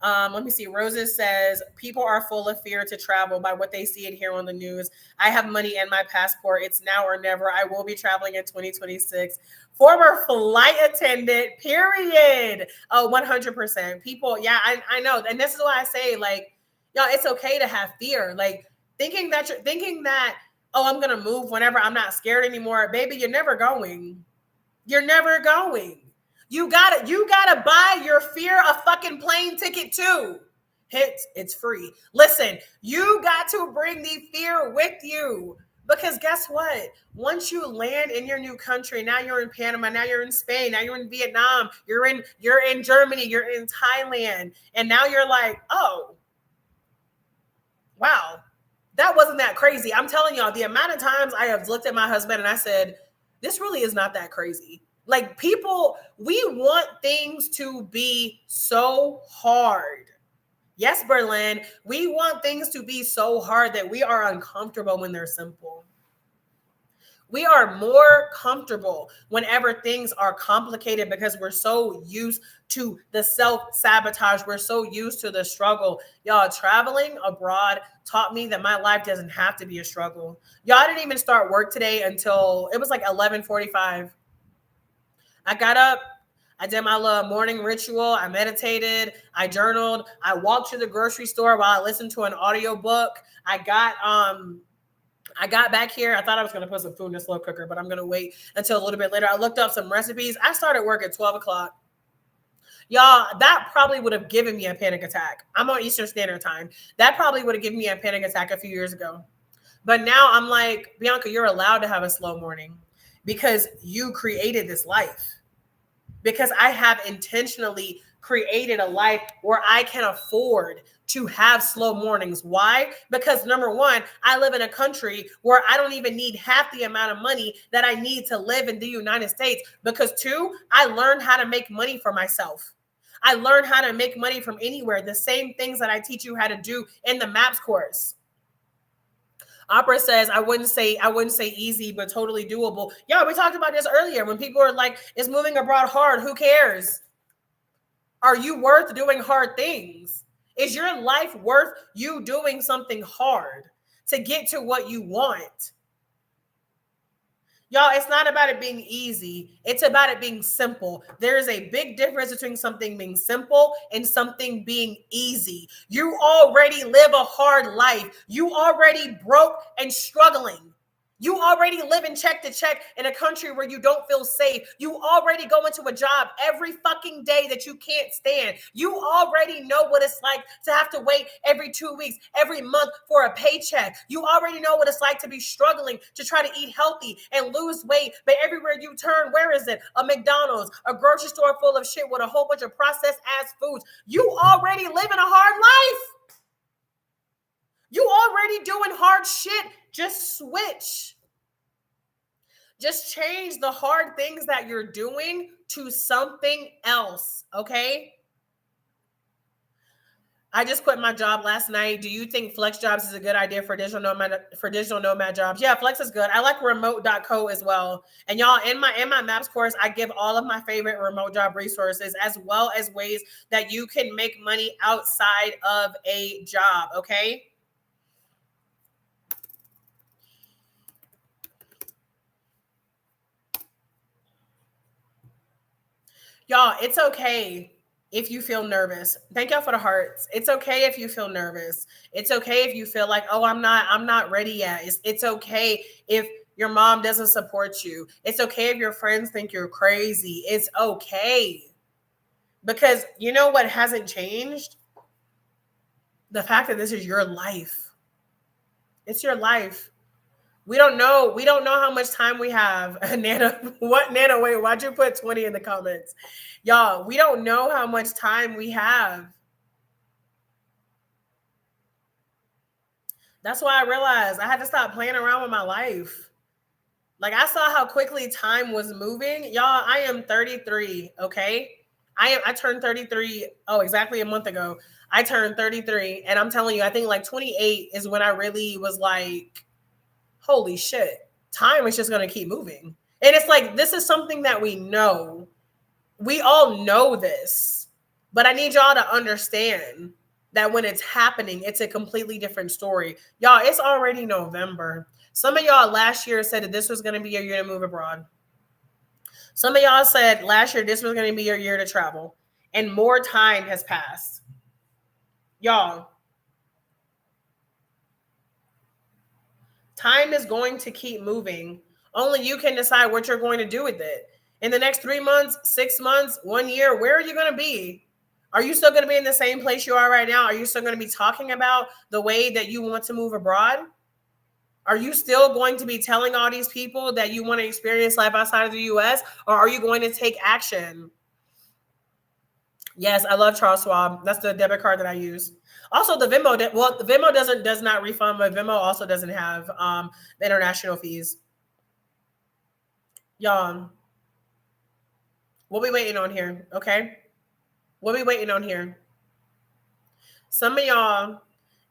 let me see. Roses says, people are full of fear to travel by what they see and hear on the news. I have money and my passport. It's now or never. I will be traveling in 2026. Former flight attendant, period. Oh, 100%. People, yeah, I know. And this is why I say, like, y'all, it's okay to have fear. Like, thinking that, oh, I'm going to move whenever I'm not scared anymore. Baby, you're never going. You're never going. You gotta buy your fear a fucking plane ticket too. It's free. Listen, you got to bring the fear with you, because guess what? Once you land in your new country, now you're in Panama, now you're in Spain, now you're in Vietnam, you're in Germany, you're in Thailand, and now you're like, oh, wow, that wasn't that crazy. I'm telling y'all, the amount of times I have looked at my husband and I said, this really is not that crazy. Like, people, we want things to be so hard. Yes, Berlin, we want things to be so hard that we are uncomfortable when they're simple. We are more comfortable whenever things are complicated, because we're so used to the self-sabotage. We're so used to the struggle. Y'all, traveling abroad taught me that my life doesn't have to be a struggle. Y'all, didn't even start work today until it was like 11:45. I got up, I did my little morning ritual, I meditated, I journaled, I walked to the grocery store while I listened to an audiobook. I got back here. I thought I was going to put some food in a slow cooker, but I'm going to wait until a little bit later. I looked up some recipes. I started work at 12 o'clock. Y'all, that probably would have given me a panic attack. I'm on Eastern Standard Time. That probably would have given me a panic attack a few years ago. But now I'm like, Bianca, you're allowed to have a slow morning because you created this life. Because I have intentionally created a life where I can afford to have slow mornings. Why? Because number one, I live in a country where I don't even need half the amount of money that I need to live in the United States. Because two, I learned how to make money for myself. I learned how to make money from anywhere. The same things that I teach you how to do in the MAPS course. Opera says, I wouldn't say easy, but totally doable. Yeah, we talked about this earlier. When people are like, is moving abroad hard? Who cares? Are you worth doing hard things? Is your life worth you doing something hard to get to what you want? Y'all, it's not about it being easy. It's about it being simple. There is a big difference between something being simple and something being easy. You already live a hard life. You already broke and struggling. You already live in check to check in a country where you don't feel safe. You already go into a job every fucking day that you can't stand. You already know what it's like to have to wait every 2 weeks, every month for a paycheck. You already know what it's like to be struggling to try to eat healthy and lose weight. But everywhere you turn, where is it? A McDonald's, a grocery store full of shit with a whole bunch of processed ass foods. You already live in a hard life. You already doing hard shit. Just switch. Just change the hard things that you're doing to something else, okay? I just quit my job last night. Do you think Flex Jobs is a good idea for digital nomad jobs? Yeah, Flex is good. I like remote.co as well. And y'all, in my MAPS course, I give all of my favorite remote job resources, as well as ways that you can make money outside of a job, okay? Y'all, it's okay if you feel nervous. Thank y'all for the hearts. It's okay if you feel nervous. It's okay if you feel like, oh, I'm not ready yet. It's okay if your mom doesn't support you. It's okay if your friends think you're crazy. It's okay. Because you know what hasn't changed? The fact that this is your life. It's your life. We don't know. We don't know how much time we have. Nana, what Nana? Wait, why'd you put 20 in the comments? Y'all, we don't know how much time we have. That's why I realized I had to stop playing around with my life. Like I saw how quickly time was moving. Y'all, I am 33, okay? I turned 33 exactly a month ago. I turned 33 and I'm telling you, I think like 28 is when I really was like, holy shit, time is just going to keep moving. And it's like this is something that we know. We all know this. But I need y'all to understand that when it's happening, it's a completely different story. Y'all, it's already November. Some of y'all last year said that this was going to be your year to move abroad. Some of y'all said last year this was going to be your year to travel. And more time has passed. Y'all, time is going to keep moving. Only you can decide what you're going to do with it. In the next 3 months, 6 months, 1 year, where are you going to be? Are you still going to be in the same place you are right now? Are you still going to be talking about the way that you want to move abroad? Are you still going to be telling all these people that you want to experience life outside of the US? Or are you going to take action? Yes, I love Charles Schwab. That's the debit card that I use. Also, the Venmo, the Venmo does not refund, but Venmo also doesn't have the international fees. Y'all, what we waiting on here? Okay, what we waiting on here? Some of y'all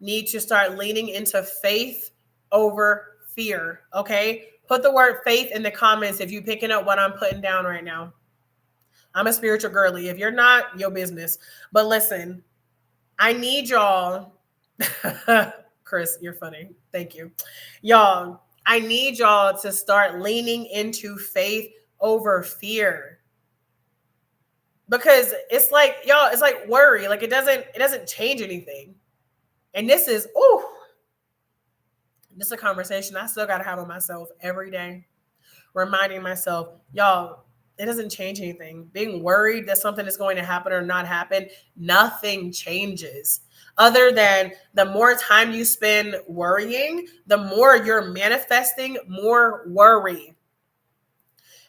need to start leaning into faith over fear. Okay, put the word faith in the comments if you're picking up what I'm putting down right now. I'm a spiritual girly. If you're not, your business. But listen, I need y'all. Chris, you're funny. Thank you. Y'all, I need y'all to start leaning into faith over fear. Because it's like, y'all, it's like worry. Like it doesn't change anything. And this is this is a conversation I still gotta have with myself every day. Reminding myself, y'all, it doesn't change anything. Being worried that something is going to happen or not happen, nothing changes. Other than the more time you spend worrying, the more you're manifesting more worry.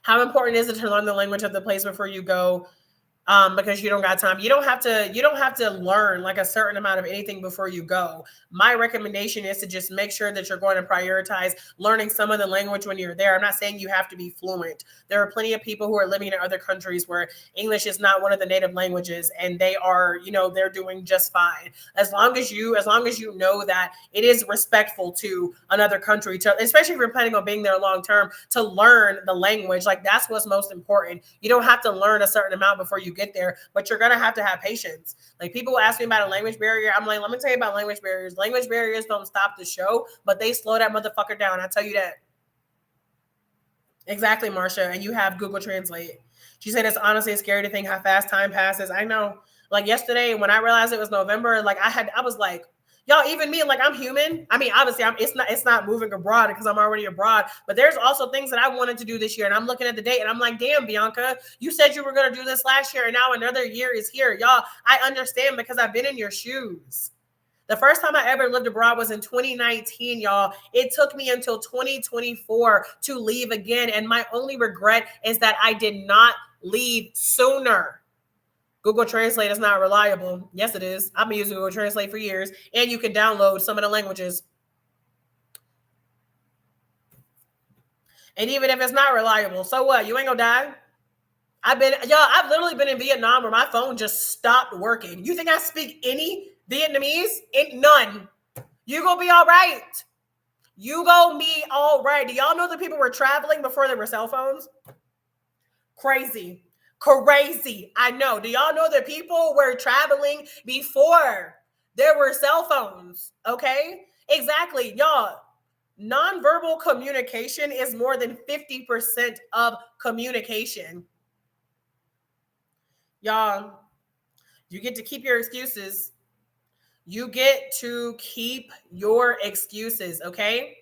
How important is it to learn the language of the place before you go? Because you don't got time. You don't have to learn like a certain amount of anything before you go. My recommendation is to just make sure that you're going to prioritize learning some of the language when you're there. I'm not saying you have to be fluent. There are plenty of people who are living in other countries where English is not one of the native languages and they are, they're doing just fine. As long as you know that it is respectful to another country, especially if you're planning on being there long term, to learn the language. Like that's what's most important. You don't have to learn a certain amount before you get there, but you're gonna have patience. Like people ask me about a language barrier. I'm like, let me tell you about language barriers. Language barriers don't stop the show, but they slow that motherfucker down. I tell you that. Exactly, Marsha. And you have Google Translate. She said it's honestly scary to think how fast time passes. I know. Like yesterday, when I realized it was November, like I was like, y'all, even me, like I'm human. I mean, obviously, it's not moving abroad because I'm already abroad. But there's also things that I wanted to do this year, and I'm looking at the date, and I'm like, damn, Bianca, you said you were gonna do this last year, and now another year is here, y'all. I understand because I've been in your shoes. The first time I ever lived abroad was in 2019, y'all. It took me until 2024 to leave again, and my only regret is that I did not leave sooner. Google Translate is not reliable. Yes, it is. I've been using Google Translate for years, and you can download some of the languages. And even if it's not reliable, so what? You ain't gonna die. I've literally been in Vietnam where my phone just stopped working. You think I speak any Vietnamese? None. You gonna be all right. You gonna be all right. Do y'all know that people were traveling before there were cell phones? Crazy. I know. Do y'all know that people were traveling before there were cell phones? Okay? Exactly. Y'all, nonverbal communication is more than 50% of communication. Y'all, you get to keep your excuses. You get to keep your excuses, okay?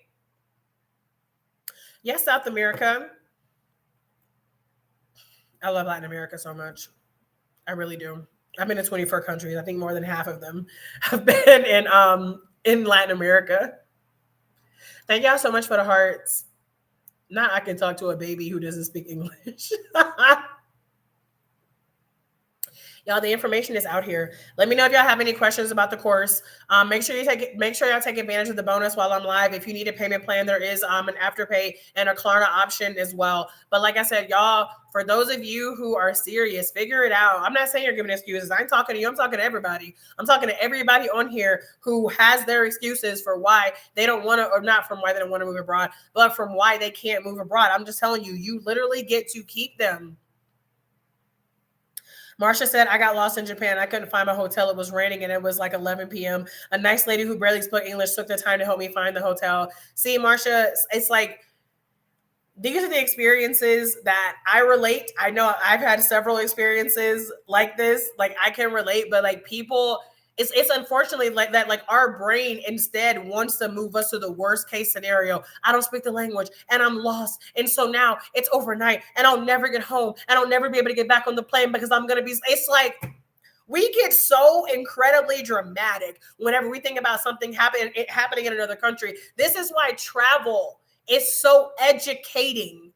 Yes, South America. I love Latin America so much. I really do. I've been to 24 countries. I think more than half of them have been in Latin America. Thank y'all so much for the hearts. Now I can talk to a baby who doesn't speak English. Y'all, the information is out here. Let me know if y'all have any questions about the course. Make sure y'all take advantage of the bonus while I'm live. If you need a payment plan, there is an Afterpay and a Klarna option as well. But like I said, y'all, for those of you who are serious, figure it out. I'm not saying you're giving excuses. I ain't talking to you. I'm talking to everybody. I'm talking to everybody on here who has their excuses for why they don't want to, or not from why they don't want to move abroad, but from why they can't move abroad. I'm just telling you, you literally get to keep them. Marsha said, I got lost in Japan. I couldn't find my hotel. It was raining and it was like 11 p.m. A nice lady who barely spoke English took the time to help me find the hotel. See, Marsha, it's like, these are the experiences that I relate. I know I've had several experiences like this. Like I can relate, but like people, it's unfortunately like that, like our brain instead wants to move us to the worst case scenario. I don't speak the language and I'm lost. And so now it's overnight and I'll never get home and I'll never be able to get back on the plane because I'm going to be, it's like, we get so incredibly dramatic whenever we think about something happening in another country. This is why travel is so educating.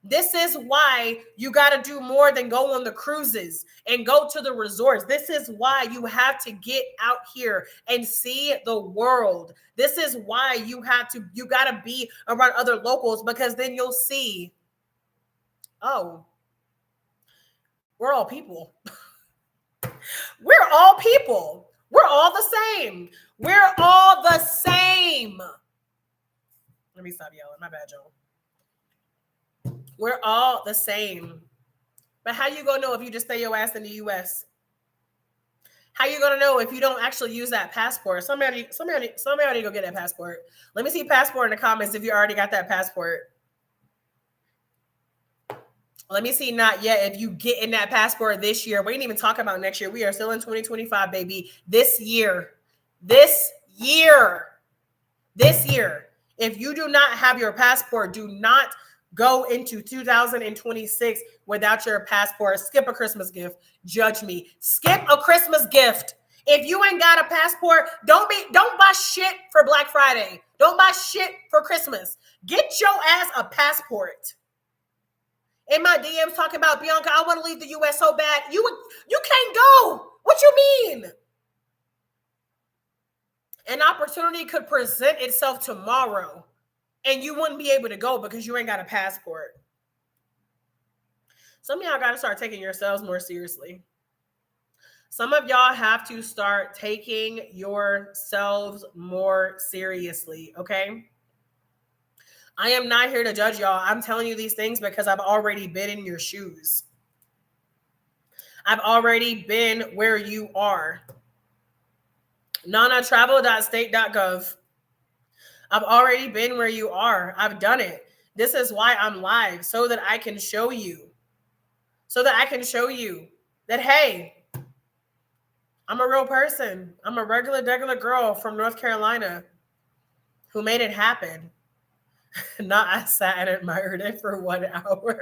This is why you got to do more than go on the cruises and go to the resorts. This is why you have to get out here and see the world. This is why you got to be around other locals, because then you'll see, oh, we're all people. We're all people. We're all the same. We're all the same. Let me stop yelling. My bad, y'all. We're all the same. But how you gonna know if you just stay your ass in the U.S.? How you gonna know if you don't actually use that passport? Somebody go get that passport. Let me see passport in the comments if you already got that passport. Let me see not yet if you get in that passport this year. We ain't even talking about next year. We are still in 2025, baby. This year. If you do not have your passport, do not go into 2026 without your passport. Skip a Christmas gift. Judge me. Skip a Christmas gift. If you ain't got a passport, don't buy shit for Black Friday. Don't buy shit for Christmas. Get your ass a passport. In my DMs talking about, Bianca, I want to leave the US so bad. You can't go. What you mean? An opportunity could present itself tomorrow and you wouldn't be able to go because you ain't got a passport. Some of y'all got to start taking yourselves more seriously. Some of y'all have to start taking yourselves more seriously, okay? I am not here to judge y'all. I'm telling you these things because I've already been in your shoes. I've already been where you are. nanatravel.state.gov. I've already been where you are. I've done it. This is why I'm live, so that I can show you. So that I can show you that, hey, I'm a real person. I'm a regular girl from North Carolina who made it happen. Not I sat and admired it for 1 hour.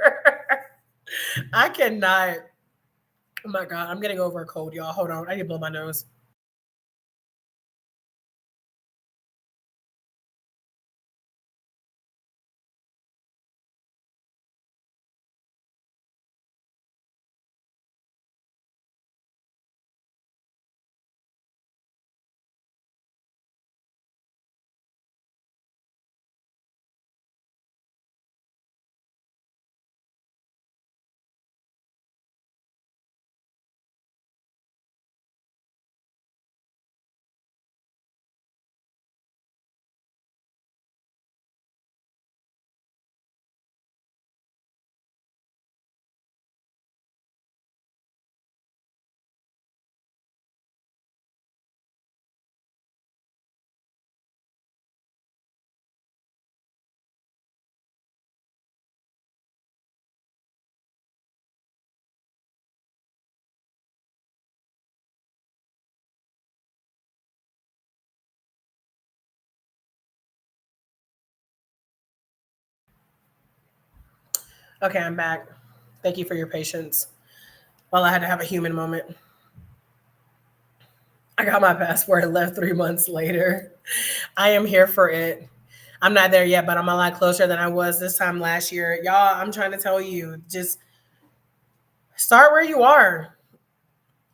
I cannot. Oh my God, I'm getting over a cold, y'all. Hold on. I need to blow my nose. Okay, I'm back. Thank you for your patience. Well, I had to have a human moment. I got my passport and left 3 months later. I am here for it. I'm not there yet, but I'm a lot closer than I was this time last year. Y'all, I'm trying to tell you, just start where you are.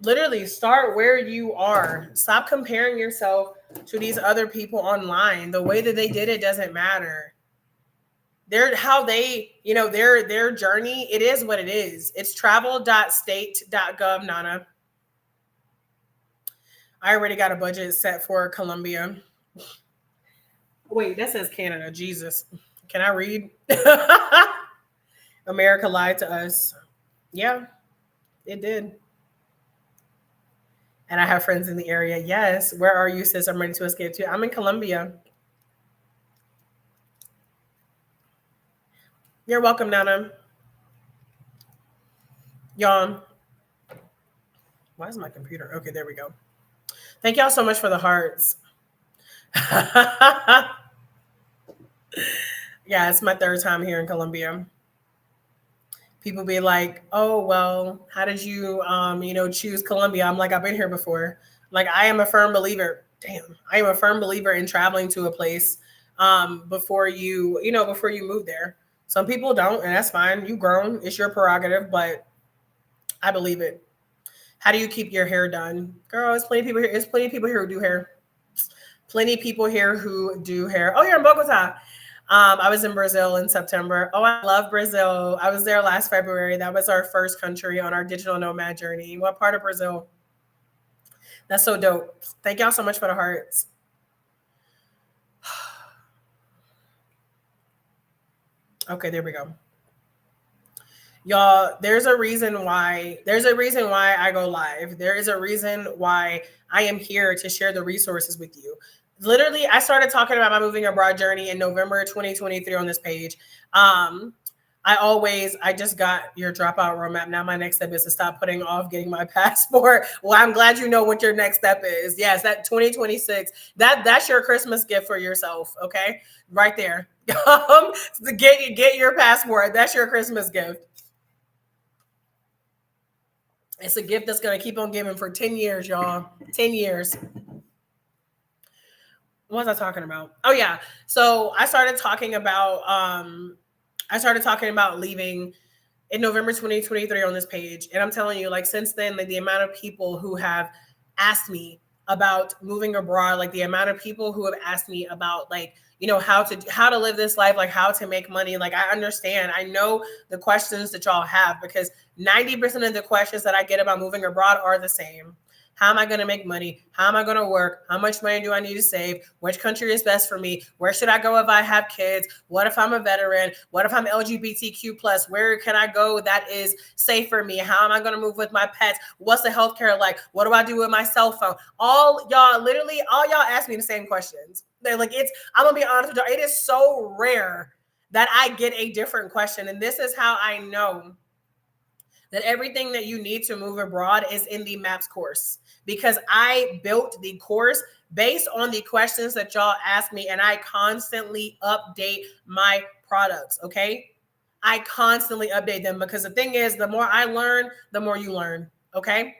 Literally, start where you are. Stop comparing yourself to these other people online. The way that they did it doesn't matter. How they, their journey, it is what it is. It's travel.state.gov, Nana. I already got a budget set for Colombia. Wait, that says Canada. Jesus. Can I read? America lied to us. Yeah, it did. And I have friends in the area. Yes. Where are you, sis? I'm ready to escape to. I'm in Colombia. You're welcome, Nana. Y'all. Why is my computer? Okay, there we go. Thank y'all so much for the hearts. Yeah, it's my third time here in Colombia. People be like, "Oh, well, how did you, choose Colombia?" I'm like, I've been here before. Like, I am a firm believer. Damn, I am a firm believer in traveling to a place before before you move there. Some people don't, and that's fine. You grown, it's your prerogative, but I believe it. How do you keep your hair done, girl? There's plenty of people here. There's plenty of people here who do hair. Plenty of people here who do hair. Oh, you're in Bogota. I was in Brazil in September. Oh, I love Brazil. I was there last February. That was our first country on our digital nomad journey. What part of Brazil? That's so dope. Thank y'all so much for the hearts. Okay, there we go. Y'all, there's a reason why I go live. There is a reason why I am here to share the resources with you. Literally, I started talking about my moving abroad journey in November 2023 on this page. I just got your dropout roadmap. Now my next step is to stop putting off getting my passport. Well, I'm glad you know what your next step is. Yes, that 2026. That's your Christmas gift for yourself. Okay, right there. Get your passport. That's your Christmas gift. It's a gift that's going to keep on giving for 10 years, y'all. 10 years. What was I talking about? Oh yeah. So I started talking about leaving in November 2023 on this page. And I'm telling you, like, since then, like, the amount of people who have asked me about moving abroad, like the amount of people who have asked me about, like, how to live this life, like how to make money. Like, I understand. I know the questions that y'all have, because 90% of the questions that I get about moving abroad are the same. How am I going to make money? How am I going to work? How much money do I need to save? Which country is best for me? Where should I go if I have kids? What if I'm a veteran? What if I'm LGBTQ plus? Where can I go that is safe for me? How am I going to move with my pets? What's the healthcare like? What do I do with my cell phone? All y'all ask me the same questions. They're like, I'm going to be honest with you. It is so rare that I get a different question. And this is how I know that everything that you need to move abroad is in the MAPS course, because I built the course based on the questions that y'all ask me, and I constantly update my products. Okay. I constantly update them, because the thing is, the more I learn, the more you learn. Okay.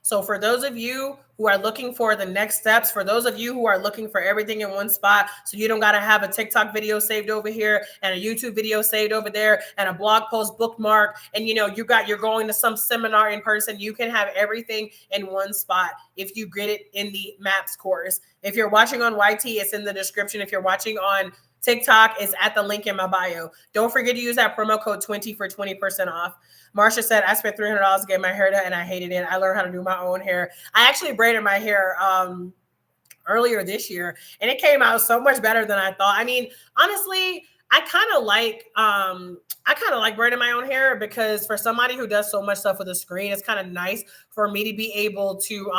So for those of you who are looking for the next steps, for those of you who are looking for everything in one spot, so you don't got to have a TikTok video saved over here and a YouTube video saved over there and a blog post bookmark, and you're going to some seminar in person, you can have everything in one spot if you get it in the MAPS course. If you're watching on YT, it's in the description. If you're watching on TikTok, it's at the link in my bio. Don't forget to use that promo code 20 for 20% off. Marsha said, I spent $300 to get my hair done and I hated it. I learned how to do my own hair. I actually braided my hair earlier this year, and it came out so much better than I thought. I mean, honestly, I kind of like braiding my own hair, because for somebody who does so much stuff with a screen, it's kind of nice for me to be able to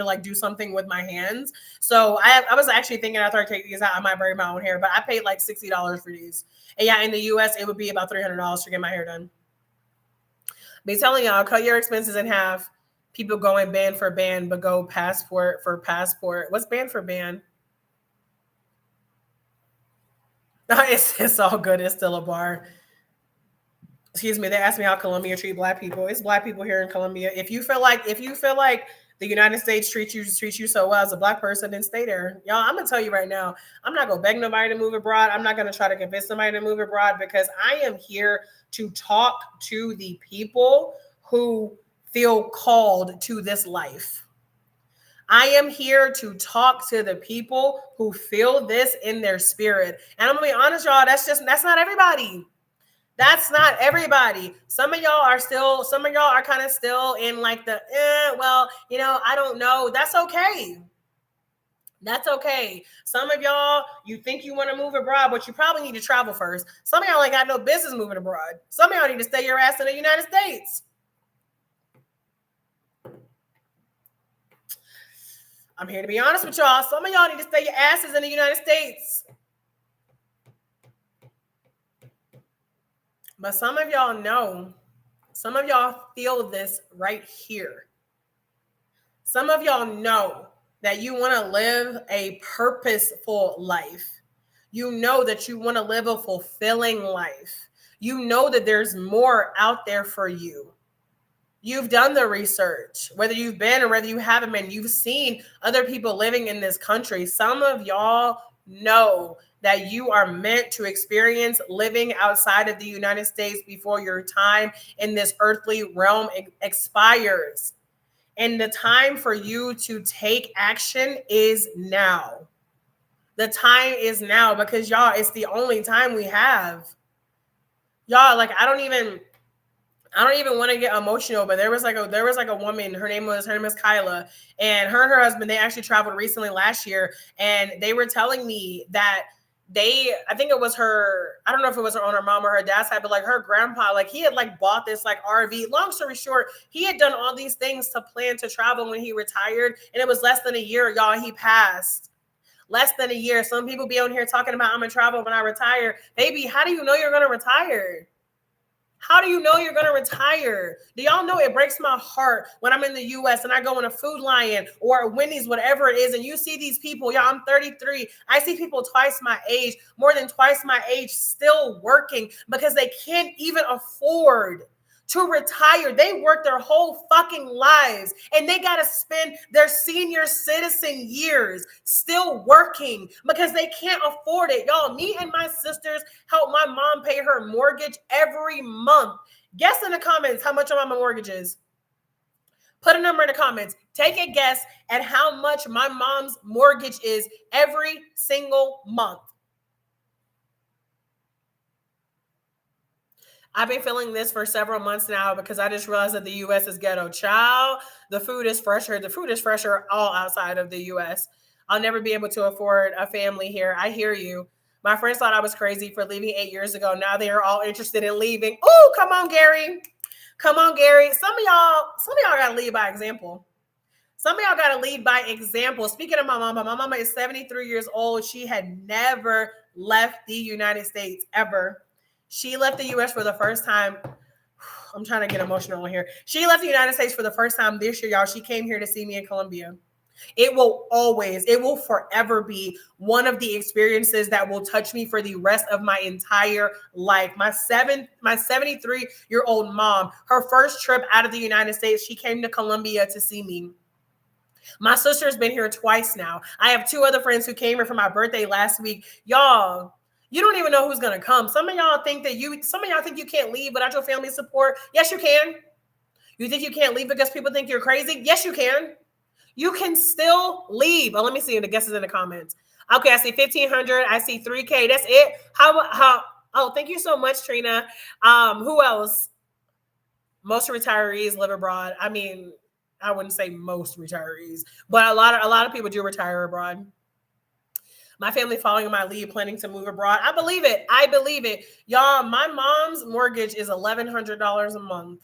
like do something with my hands. So I was actually thinking, after I take these out, I might braid my own hair, but I paid like $60 for these. And yeah, in the US, it would be about $300 to get my hair done. Be telling y'all, cut your expenses in half. People going band for band, but go passport for passport. What's band for band? It's all good. It's still a bar. Excuse me. They asked me how Colombia treat Black people. It's Black people here in Colombia. If you feel like The United States treats you so well as a Black person, then stay there. Y'all, I'm gonna tell you right now, I'm not gonna beg nobody to move abroad. I'm not gonna try to convince somebody to move abroad, because I am here to talk to the people who feel called to this life. I am here to talk to the people who feel this in their spirit. And I'm gonna be honest, y'all, that's not everybody. That's not everybody. Some of y'all are kind of still in like the, well, I don't know. That's okay. That's okay. Some of y'all, you think you want to move abroad, but you probably need to travel first. Some of y'all ain't got no business moving abroad. Some of y'all need to stay your ass in the United States. I'm here to be honest with y'all. Some of y'all need to stay your asses in the United States. But some of y'all feel this right here. Some of y'all know that you want to live a purposeful life. You know that you want to live a fulfilling life. You know that there's more out there for you. You've done the research, whether you've been or whether you haven't been. You've seen other people living in this country. Some of y'all know that you are meant to experience living outside of the United States before your time in this earthly realm expires. And the time for you to take action is now. The time is now, because y'all, it's the only time we have. Y'all, like, I don't even want to get emotional, but there was like a woman, her name is Kyla, and her husband, they actually traveled recently last year, and they were telling me that I think it was her, I don't know if it was her own her mom or her dad's side, but like her grandpa, like he had like bought this like RV. Long story short, he had done all these things to plan to travel when he retired, and it was less than a year, y'all, he passed. Less than a year. Some people be on here talking about, I'm gonna travel when I retire. Baby, how do you know you're gonna retire? How do you know you're going to retire? Do y'all know it breaks my heart when I'm in the U.S. and I go in a Food Lion or a Wendy's, whatever it is, and you see these people. Y'all, I'm 33. I see people twice my age, more than twice my age, still working because they can't even afford to retire. They work their whole fucking lives and they got to spend their senior citizen years still working because they can't afford it. Y'all, me and my sisters help my mom pay her mortgage every month. Guess in the comments how much my mortgage is. Put a number in the comments. Take a guess at how much my mom's mortgage is every single month. I've been feeling this for several months now because I just realized that the U.S. is ghetto. Child, the food is fresher. The food is fresher all outside of the U.S. I'll never be able to afford a family here. I hear you. My friends thought I was crazy for leaving 8 years ago. Now they are all interested in leaving. Oh, come on, Gary. Come on, Gary. Some of y'all got to lead by example. Some of y'all got to lead by example. Speaking of my mama is 73 years old. She had never left the United States ever. She left the U.S. for the first time. I'm trying to get emotional here. She left the United States for the first time this year, y'all. She came here to see me in Colombia. It will forever be one of the experiences that will touch me for the rest of my entire life. My 73-year-old mom, her first trip out of the United States, she came to Colombia to see me. My sister's been here twice now. I have 2 other friends who came here for my birthday last week. Y'all, you don't even know who's going to come. Some of y'all think you can't leave without your family support. Yes, you can. You think you can't leave because people think you're crazy? Yes, you can. You can still leave. Oh, let me see the guesses in the comments. Okay, I see 1,500. I see 3K. That's it. How? Oh, thank you so much, Trina. Who else? Most retirees live abroad. I mean, I wouldn't say most retirees, but a lot of people do retire abroad. My family following my lead, planning to move abroad. I believe it. Y'all, my mom's mortgage is $1,100 a month.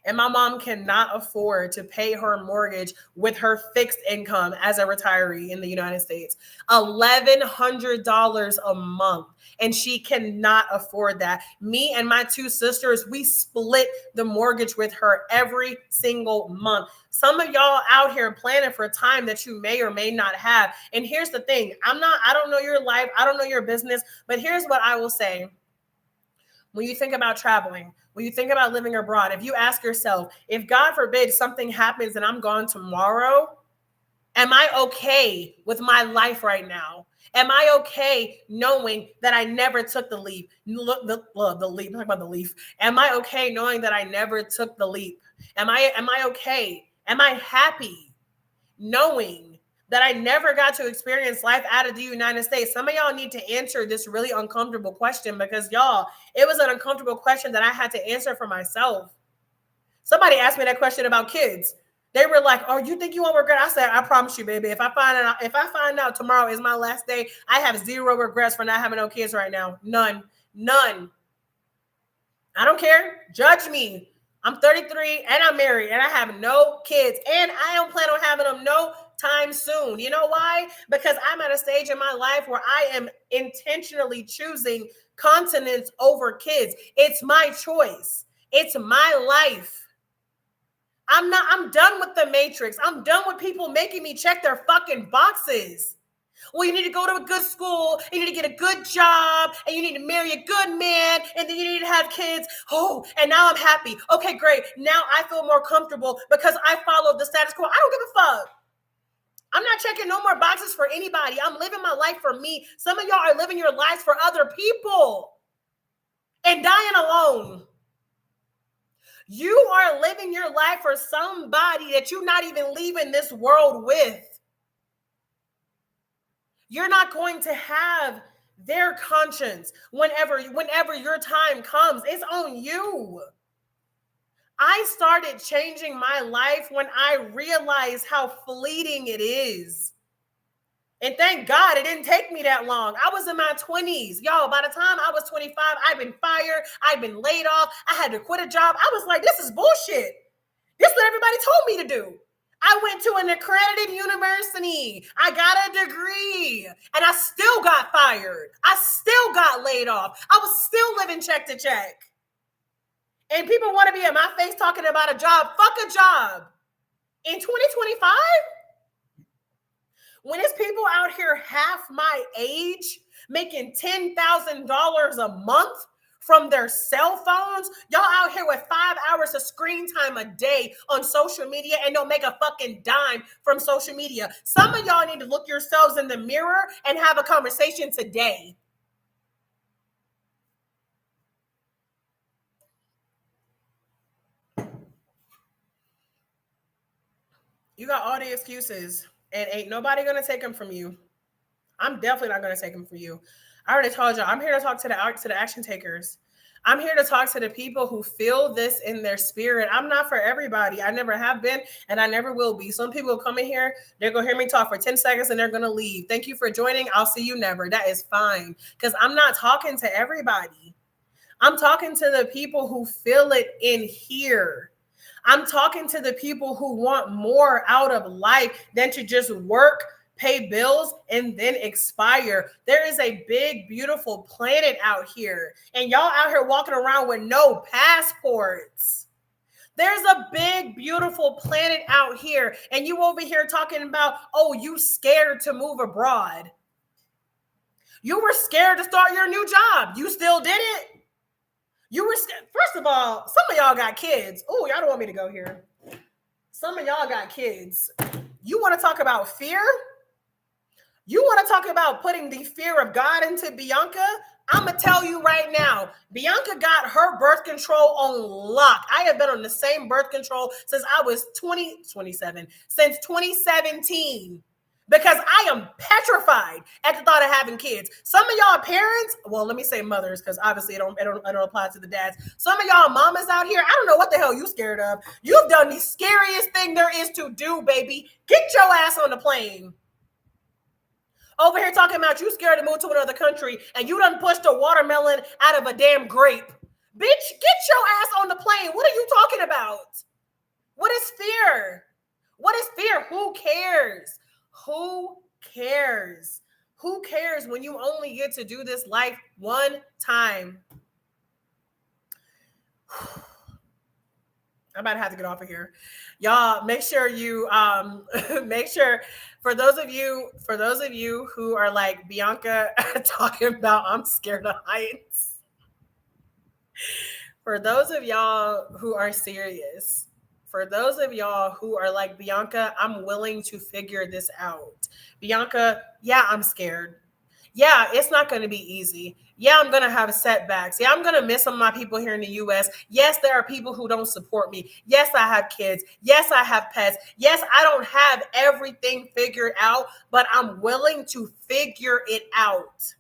And my mom cannot afford to pay her mortgage with her fixed income as a retiree in the United States. $1,100 a month. And she cannot afford that. Me and my 2 sisters, we split the mortgage with her every single month. Some of y'all out here planning for a time that you may or may not have. And here's the thing. I don't know your life. I don't know your business. But here's what I will say. when you think about traveling, when you think about living abroad, if you ask yourself, if God forbid something happens and I'm gone tomorrow, am I okay with my life right now? Am I okay knowing that I never took the leap? Look, the leap. Talk about the leap. Am I okay knowing that I never took the leap? Am I okay? Am I happy knowing that I never got to experience life out of the United States? Some of y'all need to answer this really uncomfortable question, because y'all, it was an uncomfortable question that I had to answer for myself. Somebody asked me that question about kids. They were like, "Oh, you think you won't regret?" I said, "I promise you, baby. If I find out tomorrow is my last day, I have zero regrets for not having no kids right now. None. I don't care. Judge me. I'm 33 and I'm married and I have no kids, and I don't plan on having them no time soon. You know why? Because I'm at a stage in my life where I am intentionally choosing continence over kids. It's my choice. It's my life. I'm done with the matrix. I'm done with people making me check their fucking boxes. Well, you need to go to a good school, and you need to get a good job, and you need to marry a good man, and then you need to have kids. Oh, and now I'm happy. Okay, great. Now I feel more comfortable because I followed the status quo. I don't give a fuck. I'm not checking no more boxes for anybody. I'm living my life for me. Some of y'all are living your lives for other people and dying alone. You are living your life for somebody that you're not even leaving this world with. You're not going to have their conscience whenever your time comes. It's on you. I started changing my life when I realized how fleeting it is. And thank God it didn't take me that long. I was in my 20s. Y'all, by the time I was 25, I'd been fired. I'd been laid off. I had to quit a job. I was like, this is bullshit. This is what everybody told me to do. I went to an accredited university. I got a degree, and I still got fired. I still got laid off. I was still living check to check. And people want to be in my face talking about a job. Fuck a job. In 2025, when it's people out here half my age making $10,000 a month from their cell phones, y'all out here with 5 hours of screen time a day on social media and don't make a fucking dime from social media. Some of y'all need to look yourselves in the mirror and have a conversation today. You got all the excuses, and ain't nobody gonna take them from you. I'm definitely not gonna take them from you. I already told you, I'm here to talk to the action takers. I'm here to talk to the people who feel this in their spirit. I'm not for everybody. I never have been, and I never will be. Some people come in here, they're going to hear me talk for 10 seconds, and they're going to leave. Thank you for joining. I'll see you never. That is fine, because I'm not talking to everybody. I'm talking to the people who feel it in here. I'm talking to the people who want more out of life than to just work, pay bills, and then expire. There is a big, beautiful planet out here, and y'all out here walking around with no passports. There's a big, beautiful planet out here, and you over here talking about, oh, you scared to move abroad. You were scared to start your new job. You still did it. You were scared. First of all, some of y'all got kids. Oh, y'all don't want me to go here. Some of y'all got kids. You want to talk about fear? You want to talk about putting the fear of God into Bianca? I'm going to tell you right now, Bianca got her birth control on lock. I have been on the same birth control since I was 27, since 2017. Because I am petrified at the thought of having kids. Some of y'all parents, well, let me say mothers, because obviously it don't apply to the dads. Some of y'all mamas out here, I don't know what the hell you scared of. You've done the scariest thing there is to do, baby. Get your ass on the plane. Over here talking about you scared to move to another country, and you done pushed a watermelon out of a damn grape. Bitch, get your ass on the plane. What are you talking about? What is fear? What is fear? Who cares? Who cares? Who cares when you only get to do this life one time? I'm about to have to get off of here. Y'all, make sure you make sure for those of you who are like Bianca talking about I'm scared of heights. For those of y'all who are serious, for those of y'all who are like, Bianca, I'm willing to figure this out. Bianca, yeah, I'm scared. Yeah, it's not going to be easy. Yeah, I'm going to have setbacks. Yeah, I'm going to miss some of my people here in the US. Yes, there are people who don't support me. Yes, I have kids. Yes, I have pets. Yes, I don't have everything figured out, but I'm willing to figure it out.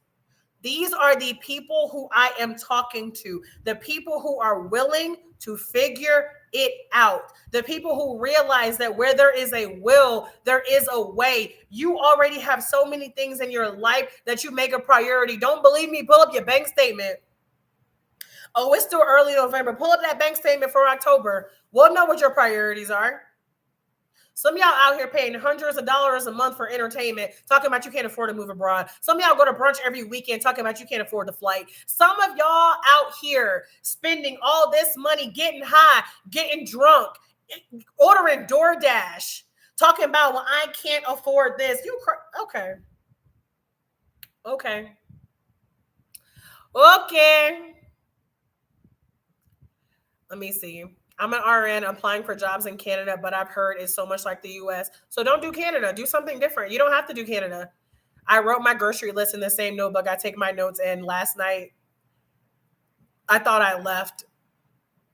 These are the people who I am talking to, the people who are willing to figure it out, the people who realize that where there is a will, there is a way. You already have so many things in your life that you make a priority. Don't believe me? Pull up your bank statement. Oh, it's still early November. Pull up that bank statement for October. We'll know what your priorities are. Some of y'all out here paying hundreds of dollars a month for entertainment, talking about you can't afford to move abroad. Some of y'all go to brunch every weekend, talking about you can't afford the flight. Some of y'all out here spending all this money, getting high, getting drunk, ordering DoorDash, talking about, well, I can't afford this. Okay. Okay. Okay. Let me see. I'm an RN applying for jobs in Canada, but I've heard it's so much like the US. So don't do Canada. Do something different. You don't have to do Canada. I wrote my grocery list in the same notebook I take my notes in. Last night, I thought I left.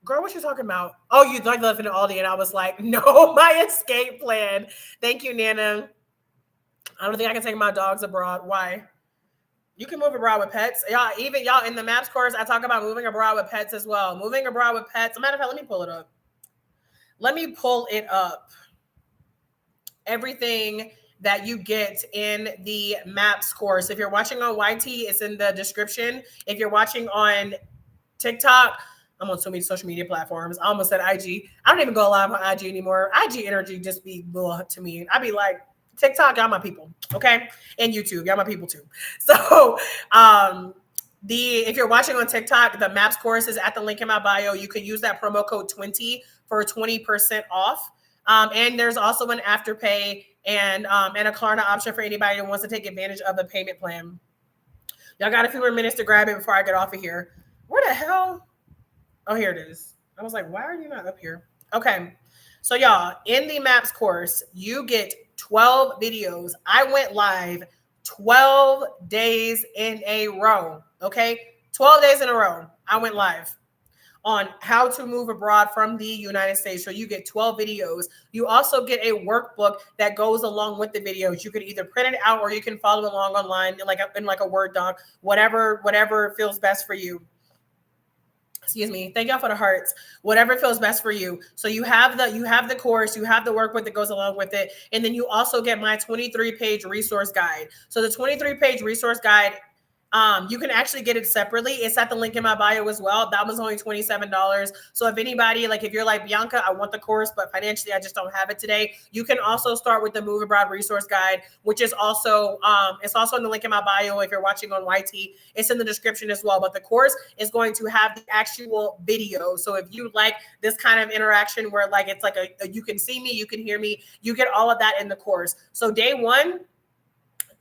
Girl, what you talking about? Oh, you like left in Aldi, and I was like, no, my escape plan. Thank you, Nana. I don't think I can take my dogs abroad. Why? You can move abroad with pets. Y'all, even y'all in the MAPS course, I talk about moving abroad with pets as well. Moving abroad with pets. As a matter of fact, let me pull it up. Let me pull it up. Everything that you get in the MAPS course. If you're watching on YT, it's in the description. If you're watching on TikTok, I'm on so many social media platforms. I almost said IG. I don't even go live on IG anymore. IG energy just be blah to me. I be like, TikTok, y'all my people, okay? And YouTube, y'all my people too. So, if you're watching on TikTok, the MAPS course is at the link in my bio. You can use that promo code 20 for 20% off. And there's also an Afterpay and a Klarna option for anybody who wants to take advantage of the payment plan. Y'all got a few more minutes to grab it before I get off of here. Where the hell? Oh, here it is. I was like, why are you not up here? Okay. So y'all, in the MAPS course, you get 12 videos. I went live 12 days in a row. Okay. 12 days in a row. I went live on how to move abroad from the United States. So you get 12 videos. You also get a workbook that goes along with the videos. You can either print it out or you can follow along online in like a Word doc, whatever feels best for you. Excuse me. Thank y'all for the hearts. Whatever feels best for you. So you have the course, you have the workbook that goes along with it, and then you also get my 23-page resource guide. So the 23-page resource guide, you can actually get it separately. It's at the link in my bio as well. That was only $27. So if anybody, like if you're like, Bianca, I want the course, but financially I just don't have it today, you can also start with the Move Abroad resource guide, which is also it's also in the link in my bio. If you're watching on YT, it's in the description as well. But the course is going to have the actual video. So if you like this kind of interaction where like it's like a you can see me, you can hear me, you get all of that in the course. So day one,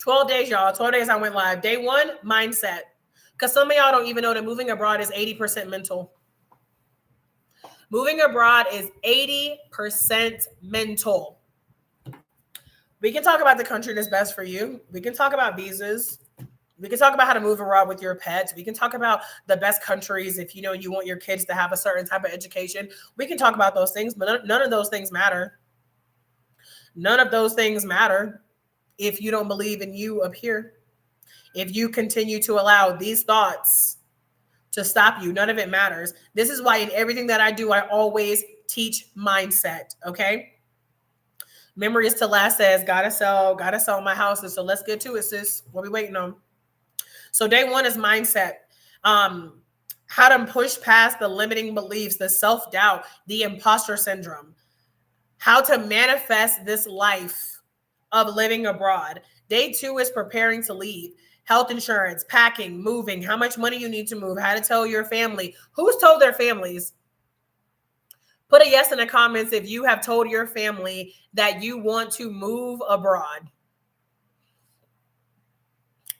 12 days, y'all. 12 days I went live. Day one, mindset. Because some of y'all don't even know that moving abroad is 80% mental. Moving abroad is 80% mental. We can talk about the country that's best for you. We can talk about visas. We can talk about how to move abroad with your pets. We can talk about the best countries if you want your kids to have a certain type of education. We can talk about those things, but none of those things matter. None of those things matter if you don't believe in you up here. If you continue to allow these thoughts to stop you, none of it matters. This is why in everything that I do, I always teach mindset, okay? Memory is to last says, gotta sell my houses. So let's get to it, sis. What are we waiting on? So day one is mindset. How to push past the limiting beliefs, the self-doubt, the imposter syndrome. How to manifest this life of living abroad. Day two is preparing to leave. Health insurance, packing, moving, how much money you need to move, how to tell your family. Who's told their families? Put a yes in the comments if you have told your family that you want to move abroad.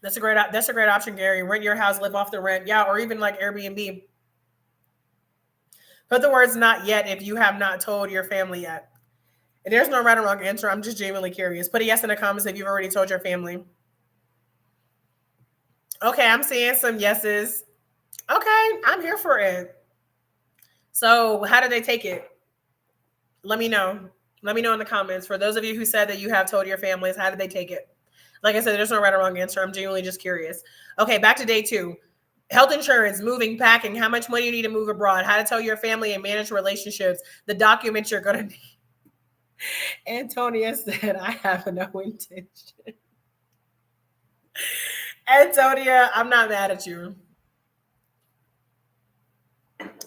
That's a great option, Gary. Rent your house, live off the rent. Yeah, or even like Airbnb. Put the words not yet if you have not told your family yet. And there's no right or wrong answer. I'm just genuinely curious. Put a yes in the comments if you've already told your family. Okay, I'm seeing some yeses. Okay, I'm here for it. So how did they take it? Let me know. Let me know in the comments. For those of you who said that you have told your families, how did they take it? Like I said, there's no right or wrong answer. I'm genuinely just curious. Okay, back to day 2. Health insurance, moving, packing, how much money you need to move abroad, how to tell your family and manage relationships, the documents you're going to need. Antonia said, I have no intention. Antonia, I'm not mad at you.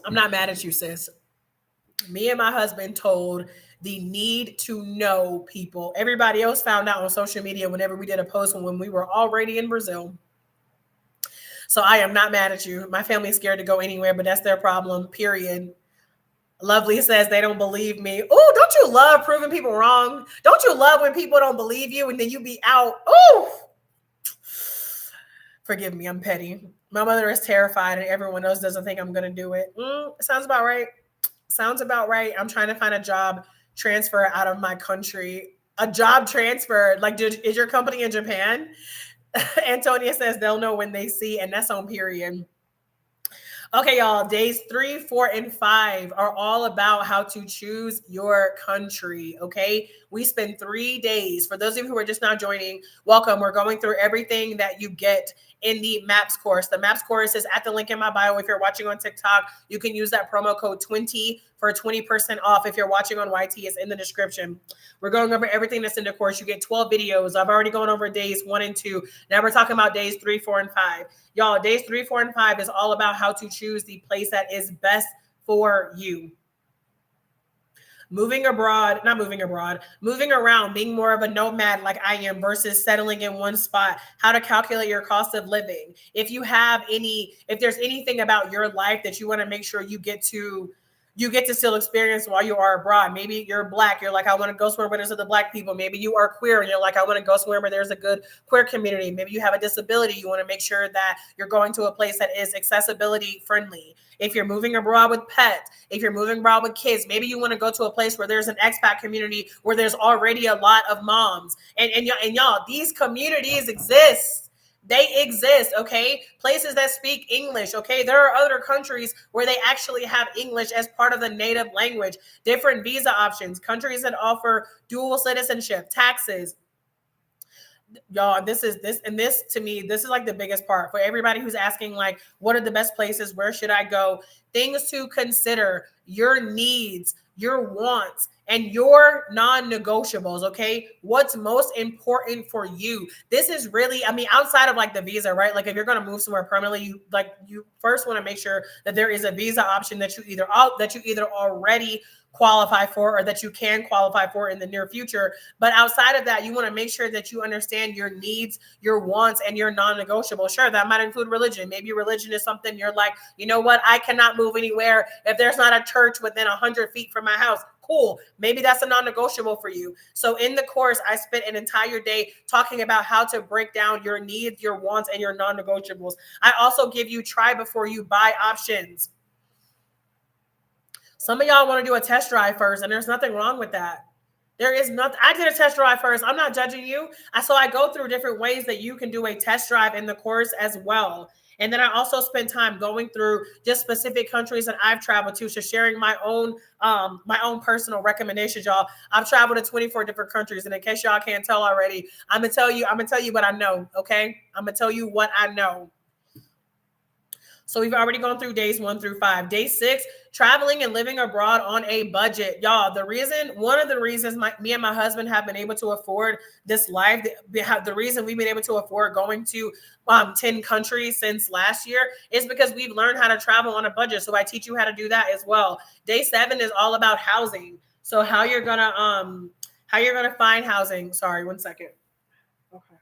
I'm not mad at you, sis. Me and my husband told the need to know people. Everybody else found out on social media whenever we did a post when we were already in Brazil. So I am not mad at you. My family's scared to go anywhere, but that's their problem, period. Lovely says they don't believe me. Oh, don't you love proving people wrong? Don't you love when people don't believe you and then you be out? Oh, forgive me, I'm petty. My mother is terrified and everyone else doesn't think I'm going to do it. Sounds about right. Sounds about right. I'm trying to find a job transfer out of my country. A job transfer. Like, is your company in Japan? Antonia says they'll know when they see, and that's on period. Okay, y'all, days 3, 4, and 5 are all about how to choose your country, okay? We spend 3 days. For those of you who are just now joining, welcome. We're going through everything that you get in the MAPS course. The MAPS course is at the link in my bio. If you're watching on TikTok, you can use that promo code 20 for 20% off. If you're watching on YT, it's in the description. We're going over everything that's in the course. You get 12 videos. I've already gone over days 1 and 2. Now we're talking about days 3, 4, and 5. Y'all, days 3, 4, and 5 is all about how to choose the place that is best for you. Moving abroad, moving around, being more of a nomad like I am versus settling in one spot, how to calculate your cost of living. If there's anything about your life that you want to make sure you get to still experience while you are abroad. Maybe you're Black. You're like, I want to go somewhere where there's other Black people. Maybe you are queer and you're like, I want to go somewhere where there's a good queer community. Maybe you have a disability. You want to make sure that you're going to a place that is accessibility friendly. If you're moving abroad with pets, if you're moving abroad with kids, maybe you want to go to a place where there's an expat community where there's already a lot of moms. And y'all, these communities exist. They exist, okay? Places that speak English, okay? There are other countries where they actually have English as part of the native language, different visa options, countries that offer dual citizenship, taxes. Y'all, this to me, this is like the biggest part for everybody who's asking, like, what are the best places? Where should I go? Things to consider, your needs, your wants, and your non-negotiables, okay? What's most important for you? This is really, outside of like the visa, right? Like if you're going to move somewhere permanently, you first want to make sure that there is a visa option that you either already qualify for or that you can qualify for in the near future. But outside of that, you want to make sure that you understand your needs, your wants, and your non-negotiable. Sure, that might include religion. Maybe religion is something you're like, you know what? I cannot move anywhere if there's not a church within 100 feet from my house. Cool. Maybe that's a non-negotiable for you. So in the course, I spent an entire day talking about how to break down your needs, your wants, and your non-negotiables. I also give you try before you buy options. Some of y'all want to do a test drive first, and there's nothing wrong with that. There is nothing. I did a test drive first. I'm not judging you. So I go through different ways that you can do a test drive in the course as well. And then I also spend time going through just specific countries that I've traveled to, so sharing my own personal recommendations, y'all. I've traveled to 24 different countries, and in case y'all can't tell already, I'm gonna tell you what I know. Okay, I'm gonna tell you what I know. So we've already gone through days 1 through 5. Day 6, traveling and living abroad on a budget. Y'all, one of the reasons me and my husband have been able to afford this life, the reason we've been able to afford going to 10 countries since last year is because we've learned how to travel on a budget. So I teach you how to do that as well. Day 7 is all about housing. So how you're gonna find housing. Sorry, one second. Okay.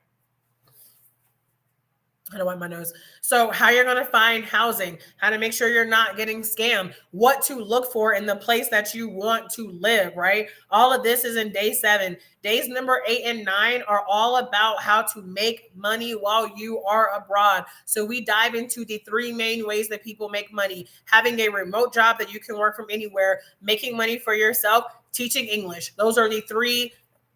How to wipe my nose. So how you're going to find housing, how to make sure you're not getting scammed, what to look for in the place that you want to live, right? All of this is in day 7. Days number 8 and 9 are all about how to make money while you are abroad. So we dive into the 3 main ways that people make money: having a remote job that you can work from anywhere, making money for yourself, teaching English. Those are the 3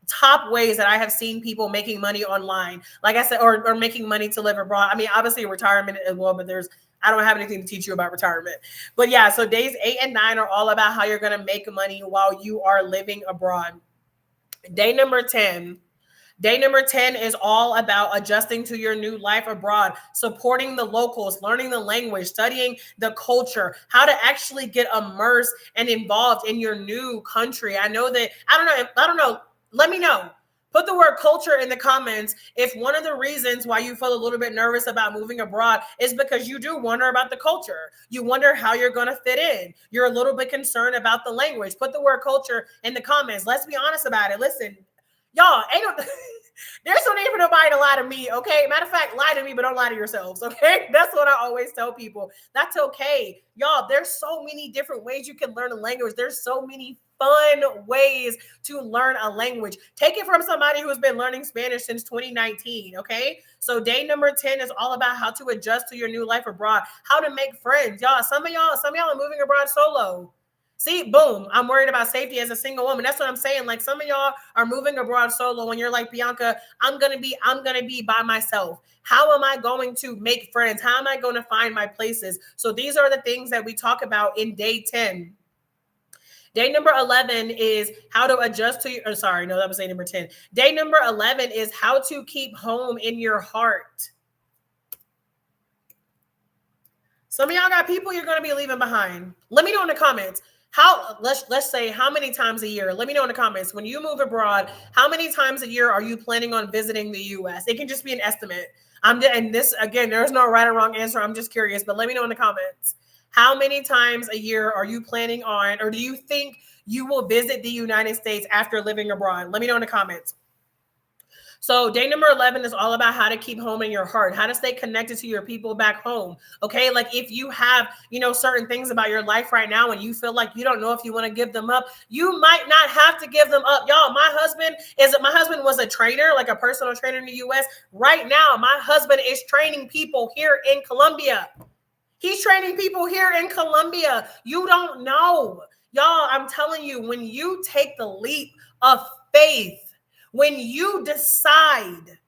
top ways that I have seen people making money online. Like I said, or making money to live abroad. I mean, obviously retirement as well, but I don't have anything to teach you about retirement. But yeah, so days 8 and 9 are all about how you're going to make money while you are living abroad. Day number 10. Day number 10 is all about adjusting to your new life abroad, supporting the locals, learning the language, studying the culture, how to actually get immersed and involved in your new country. I know that, I don't know. Let me know. Put the word culture in the comments if one of the reasons why you feel a little bit nervous about moving abroad is because you do wonder about the culture. You wonder how you're going to fit in. You're a little bit concerned about the language. Put the word culture in the comments. Let's be honest about it. Listen, y'all, there's no need for nobody to lie to me, okay? Matter of fact, lie to me, but don't lie to yourselves, okay? That's what I always tell people. That's okay. Y'all, there's so many different ways you can learn a language. There's so many fun ways to learn a language. Take it from somebody who's been learning Spanish since 2019, okay? So day number 10 is all about how to adjust to your new life abroad, how to make friends. Y'all, some of y'all are moving abroad solo. See, boom, I'm worried about safety as a single woman. That's what I'm saying. Like, some of y'all are moving abroad solo when you're like, Bianca, I'm going to be by myself. How am I going to make friends? How am I going to find my places? So these are the things that we talk about in day 10. Day number 11 is how to adjust to your, sorry, no, that was day number 10. Day number 11 is how to keep home in your heart. Some of y'all got people you're going to be leaving behind. Let me know in the comments. Let's say how many times a year? Let me know in the comments. When you move abroad, how many times a year are you planning on visiting the US? It can just be an estimate. And this, again, there's no right or wrong answer. I'm just curious, but let me know in the comments. How many times a year are you planning on, or do you think you will visit the United States after living abroad? Let me know in the comments. So day number 11 is all about how to keep home in your heart, how to stay connected to your people back home. Okay. Like, if you have, certain things about your life right now and you feel like you don't know if you want to give them up, you might not have to give them up. Y'all, my husband was a trainer, like a personal trainer in the US. Right now, my husband is training people here in Colombia. He's training people here in Colombia. You don't know. Y'all, I'm telling you, when you take the leap of faith, when you decide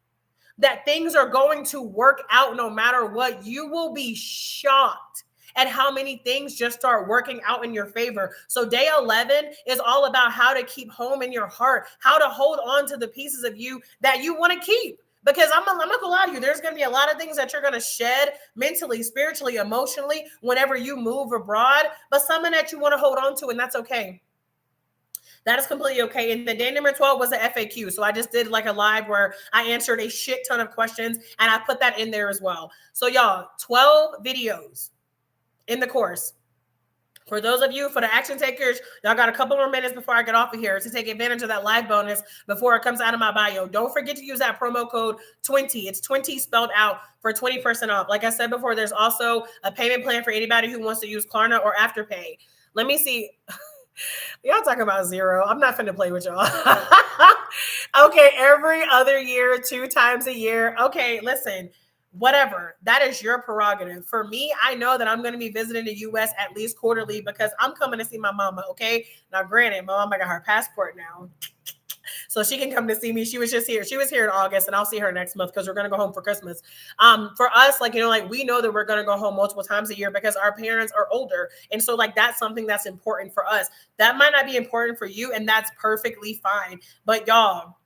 that things are going to work out no matter what, you will be shocked at how many things just start working out in your favor. So day 11 is all about how to keep home in your heart, how to hold on to the pieces of you that you want to keep. Because I'm not gonna lie to you, there's gonna be a lot of things that you're gonna shed mentally, spiritually, emotionally whenever you move abroad, but something that you want to hold on to, and that's okay. That is completely okay. And then day number 12 was the FAQ. So I just did like a live where I answered a shit ton of questions, and I put that in there as well. So y'all, 12 videos in the course. For those of you, for the action takers, y'all got a couple more minutes before I get off of here to take advantage of that live bonus before it comes out of my bio. Don't forget to use that promo code 20. It's 20 spelled out for 20% off. Like I said before, there's also a payment plan for anybody who wants to use Klarna or Afterpay. Let me see. Y'all talking about zero. I'm not finna play with y'all. Okay, every other year, 2 times a year. Okay, listen. Whatever, that is your prerogative. For me, I know that I'm going to be visiting the US at least quarterly because I'm coming to see my mama. Okay. Now, granted, my mama got her passport now, so she can come to see me. She was just here. She was here in August, and I'll see her next month because we're going to go home for Christmas. For us, like, we know that we're going to go home multiple times a year because our parents are older. And so, like, that's something that's important for us. That might not be important for you, and that's perfectly fine. But y'all,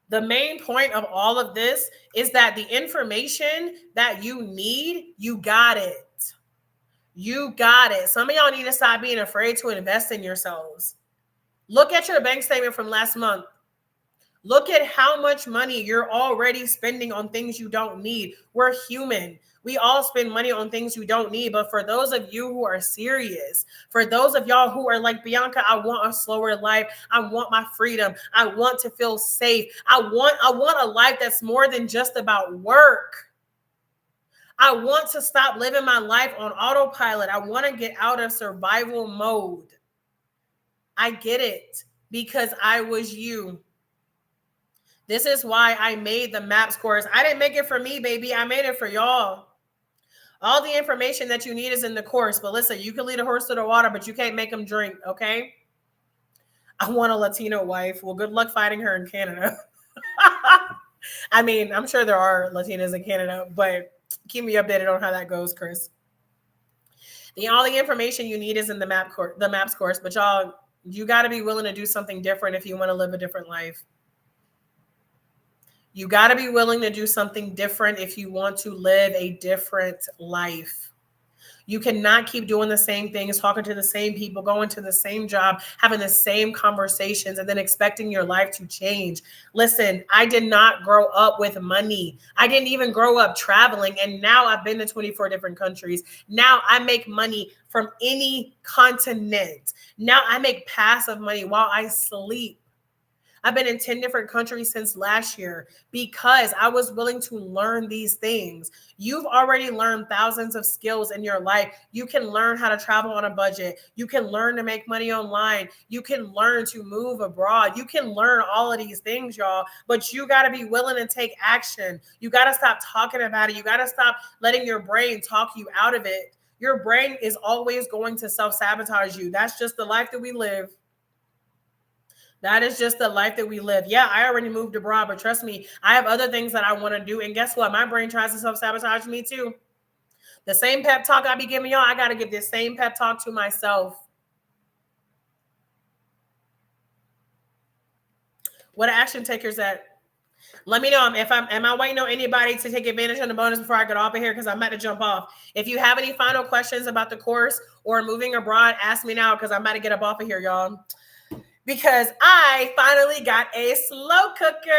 the main point of all of this is that the information that you need, you got it. You got it. Some of y'all need to stop being afraid to invest in yourselves. Look at your bank statement from last month. Look at how much money you're already spending on things you don't need. We're human. We all spend money on things you don't need. But for those of you who are serious, for those of y'all who are like, Bianca, I want a slower life. I want my freedom. I want to feel safe. I want a life that's more than just about work. I want to stop living my life on autopilot. I want to get out of survival mode. I get it because I was you. This is why I made the MAPS course. I didn't make it for me, baby. I made it for y'all. All the information that you need is in the course. But listen, you can lead a horse to the water, but you can't make him drink, okay? I want a Latino wife. Well, good luck finding her in Canada. I mean, I'm sure there are Latinas in Canada, but keep me updated on how that goes, Chris. All the information you need is in the MAPS course, but y'all, you got to be willing to do something different if you want to live a different life. You got to be willing to do something different if you want to live a different life. You cannot keep doing the same things, talking to the same people, going to the same job, having the same conversations, and then expecting your life to change. Listen, I did not grow up with money. I didn't even grow up traveling. And now I've been to 24 different countries. Now I make money from any continent. Now I make passive money while I sleep. I've been in 10 different countries since last year because I was willing to learn these things. You've already learned thousands of skills in your life. You can learn how to travel on a budget. You can learn to make money online. You can learn to move abroad. You can learn all of these things, y'all, but you got to be willing to take action. You got to stop talking about it. You got to stop letting your brain talk you out of it. Your brain is always going to self-sabotage you. That's just the life that we live. That is just the life that we live. Yeah, I already moved abroad, but trust me, I have other things that I want to do. And guess what? My brain tries to self-sabotage me too. The same pep talk I be giving y'all, I got to give this same pep talk to myself. What action takers at? Let me know am I waiting on anybody to take advantage of the bonus before I get off of here because I'm about to jump off. If you have any final questions about the course or moving abroad, ask me now because I'm about to get up off of here, y'all. Because I finally got a slow cooker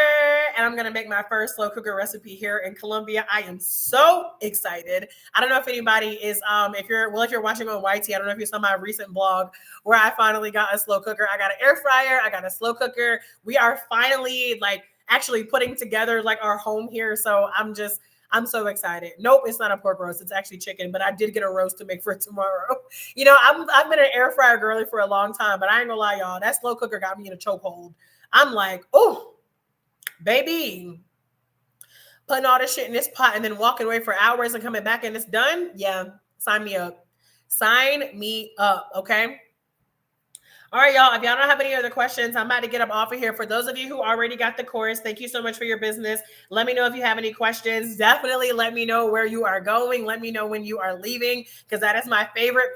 and I'm going to make my first slow cooker recipe here in Colombia. I am so excited. I don't know if anybody is, if you're watching on YT, I don't know if you saw my recent blog where I finally got a slow cooker. I got an air fryer. I got a slow cooker. We are finally actually putting together our home here. So I'm so excited. Nope, it's not a pork roast. It's actually chicken, but I did get a roast to make for tomorrow. I've been an air fryer girly for a long time, but I ain't gonna lie, y'all. That slow cooker got me in a chokehold. I'm like, oh, baby. Putting all this shit in this pot and then walking away for hours and coming back and it's done. Yeah, sign me up. Sign me up, okay? All right, y'all. If y'all don't have any other questions, I'm about to get up off of here. For those of you who already got the course, thank you so much for your business. Let me know if you have any questions. Definitely let me know where you are going. Let me know when you are leaving, because that is my favorite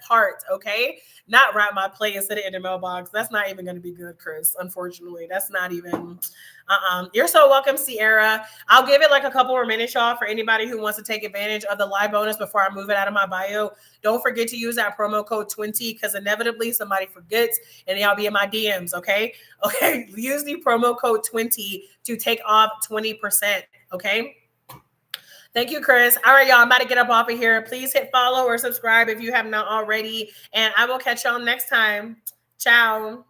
part, okay? Not write my plate and sit it in the mailbox. That's not even going to be good, Chris. Unfortunately, that's not even... You're so welcome, Sierra. I'll give it a couple more minutes, y'all, for anybody who wants to take advantage of the live bonus before I move it out of my bio. Don't forget to use that promo code 20 because inevitably somebody forgets and y'all be in my DMs, okay? Okay, use the promo code 20 to take off 20%, okay? Thank you, Chris. All right, y'all, I'm about to get up off of here. Please hit follow or subscribe if you have not already, and I will catch y'all next time. Ciao.